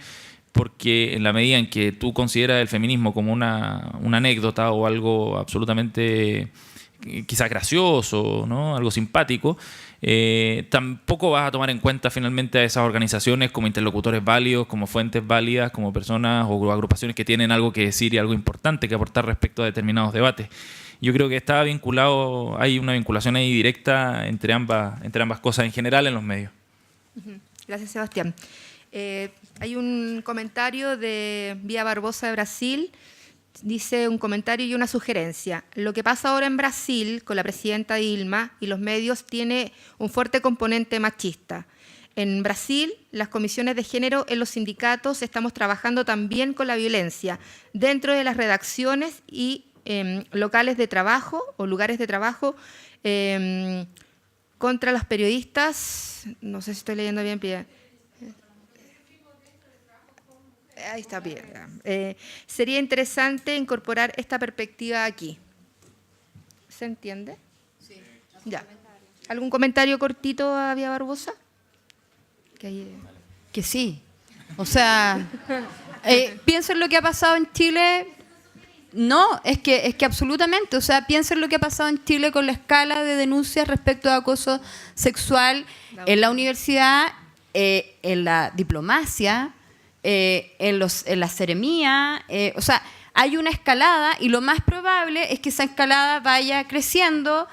porque en la medida en que tú consideras el feminismo como una anécdota o algo absolutamente quizás gracioso, ¿no? Algo simpático, tampoco vas a tomar en cuenta finalmente a esas organizaciones como interlocutores válidos, como fuentes válidas, como personas o agrupaciones que tienen algo que decir y algo importante que aportar respecto a determinados debates. Yo creo que está vinculado, hay una vinculación ahí directa entre ambas cosas en general en los medios. Gracias, Sebastián. Hay un comentario de Vía Barbosa de Brasil. Dice un comentario y una sugerencia. Lo que pasa ahora en Brasil con la presidenta Dilma y los medios tiene un fuerte componente machista. En Brasil, las comisiones de género en los sindicatos estamos trabajando también con la violencia dentro de las redacciones y locales de trabajo o lugares de trabajo contra los periodistas. No sé si estoy leyendo bien, Pia. Ahí está bien. Sería interesante incorporar esta perspectiva aquí. ¿Se entiende? Sí. Ya. ¿Algún comentario cortito a Vía Barbosa? Que sí. O sea, pienso en lo que ha pasado en Chile. No, es que absolutamente. O sea, pienso en lo que ha pasado en Chile con la escala de denuncias respecto de acoso sexual en la universidad, en la diplomacia, en la seremía. O sea, hay una escalada y lo más probable es que esa escalada vaya creciendo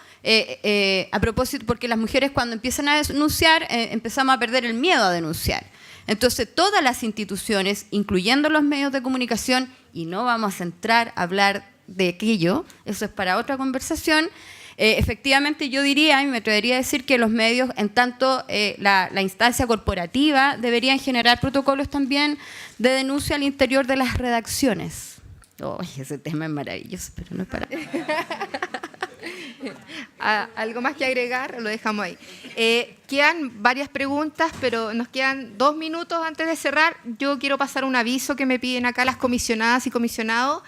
a propósito, porque las mujeres cuando empiezan a denunciar empezamos a perder el miedo a denunciar. Entonces todas las instituciones, incluyendo los medios de comunicación, y no vamos a entrar a hablar de aquello, eso es para otra conversación, efectivamente yo diría y me atrevería a decir que los medios, en tanto la instancia corporativa, deberían generar protocolos también de denuncia al interior de las redacciones. Oh, ese tema es maravilloso, pero no es para... ¿Algo más que agregar? Lo dejamos ahí. Quedan varias preguntas, pero nos quedan 2 minutos antes de cerrar. Yo quiero pasar un aviso que me piden acá las comisionadas y comisionados,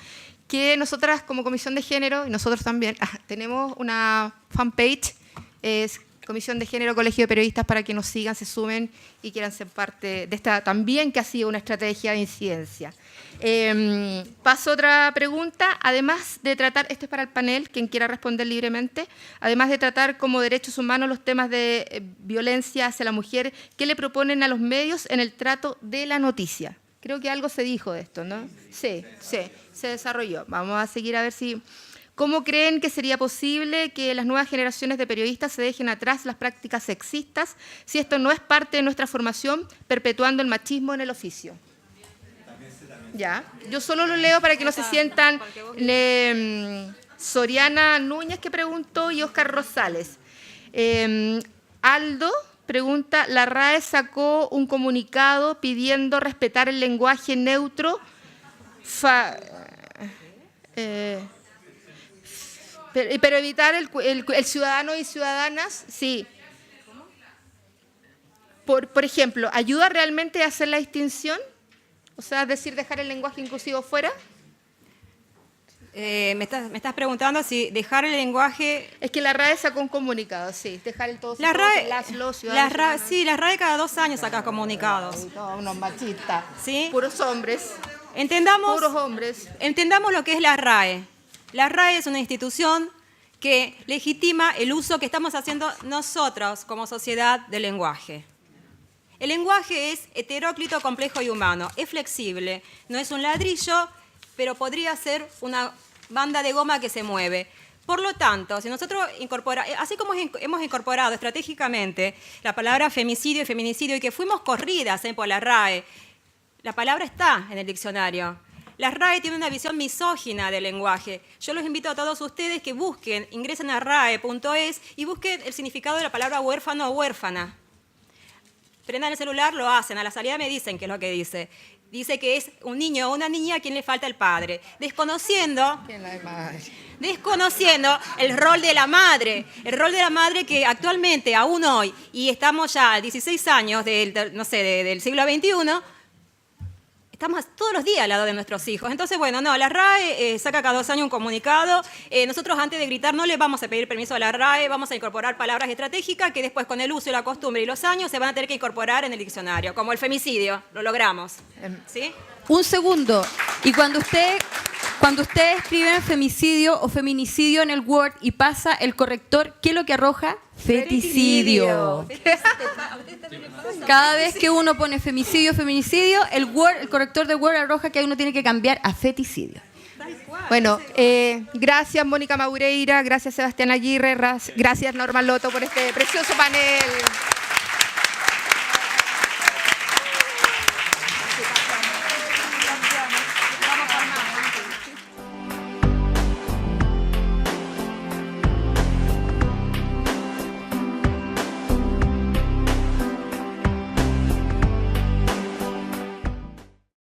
que nosotras como Comisión de Género, y nosotros también, tenemos una fanpage, es Comisión de Género, Colegio de Periodistas, para que nos sigan, se sumen y quieran ser parte de esta también, que ha sido una estrategia de incidencia. Paso a otra pregunta. Además de tratar, esto es para el panel, quien quiera responder libremente, además de tratar como derechos humanos los temas de violencia hacia la mujer, ¿qué le proponen a los medios en el trato de la noticia? Creo que algo se dijo de esto, ¿no? Sí, se desarrolló. Vamos a seguir a ver si... ¿Cómo creen que sería posible que las nuevas generaciones de periodistas se dejen atrás las prácticas sexistas si esto no es parte de nuestra formación, perpetuando el machismo en el oficio? Ya, yo solo lo leo para que no se sientan. Soriana Núñez, que preguntó, y Oscar Rosales. Aldo pregunta, la RAE sacó un comunicado pidiendo respetar el lenguaje neutro, pero evitar el ciudadano y ciudadanas, sí. Por ejemplo, ¿ayuda realmente a hacer la distinción? O sea, es decir, dejar el lenguaje inclusivo fuera. Me estás preguntando si dejar el lenguaje... Es que la RAE sacó un comunicado, sí, dejar el todo. Sí, la RAE cada 2 años saca comunicados. Todos unos machistas, ¿sí? Puros hombres. Puros hombres. Entendamos lo que es la RAE. La RAE es una institución que legitima el uso que estamos haciendo nosotros como sociedad del lenguaje. El lenguaje es heteróclito, complejo y humano. Es flexible, no es un ladrillo, pero podría ser una banda de goma que se mueve. Por lo tanto, si nosotros así como hemos incorporado estratégicamente la palabra femicidio y feminicidio y que fuimos corridas por la RAE, la palabra está en el diccionario. La RAE tiene una visión misógina del lenguaje. Yo los invito a todos ustedes que busquen, ingresen a rae.es y busquen el significado de la palabra huérfano o huérfana. Prendan el celular, lo hacen, a la salida me dicen qué es lo que dice. Dice que es un niño o una niña a quien le falta el padre, desconociendo el rol de la madre. El rol de la madre que actualmente, aún hoy, y estamos ya a 16 años del siglo XXI, estamos todos los días al lado de nuestros hijos. Entonces, bueno, no, la RAE saca cada 2 años un comunicado. Nosotros antes de gritar no le vamos a pedir permiso a la RAE, vamos a incorporar palabras estratégicas que después con el uso y la costumbre y los años se van a tener que incorporar en el diccionario, como el femicidio, lo logramos. ¿Sí? Un segundo. Y cuando usted escribe femicidio o feminicidio en el Word y pasa el corrector, ¿qué es lo que arroja? Feticidio. Cada vez que uno pone femicidio, feminicidio, el corrector de Word arroja que uno tiene que cambiar a feticidio. Bueno, gracias Mónica Maureira, gracias Sebastián Aguirre, gracias Norma Loto por este precioso panel.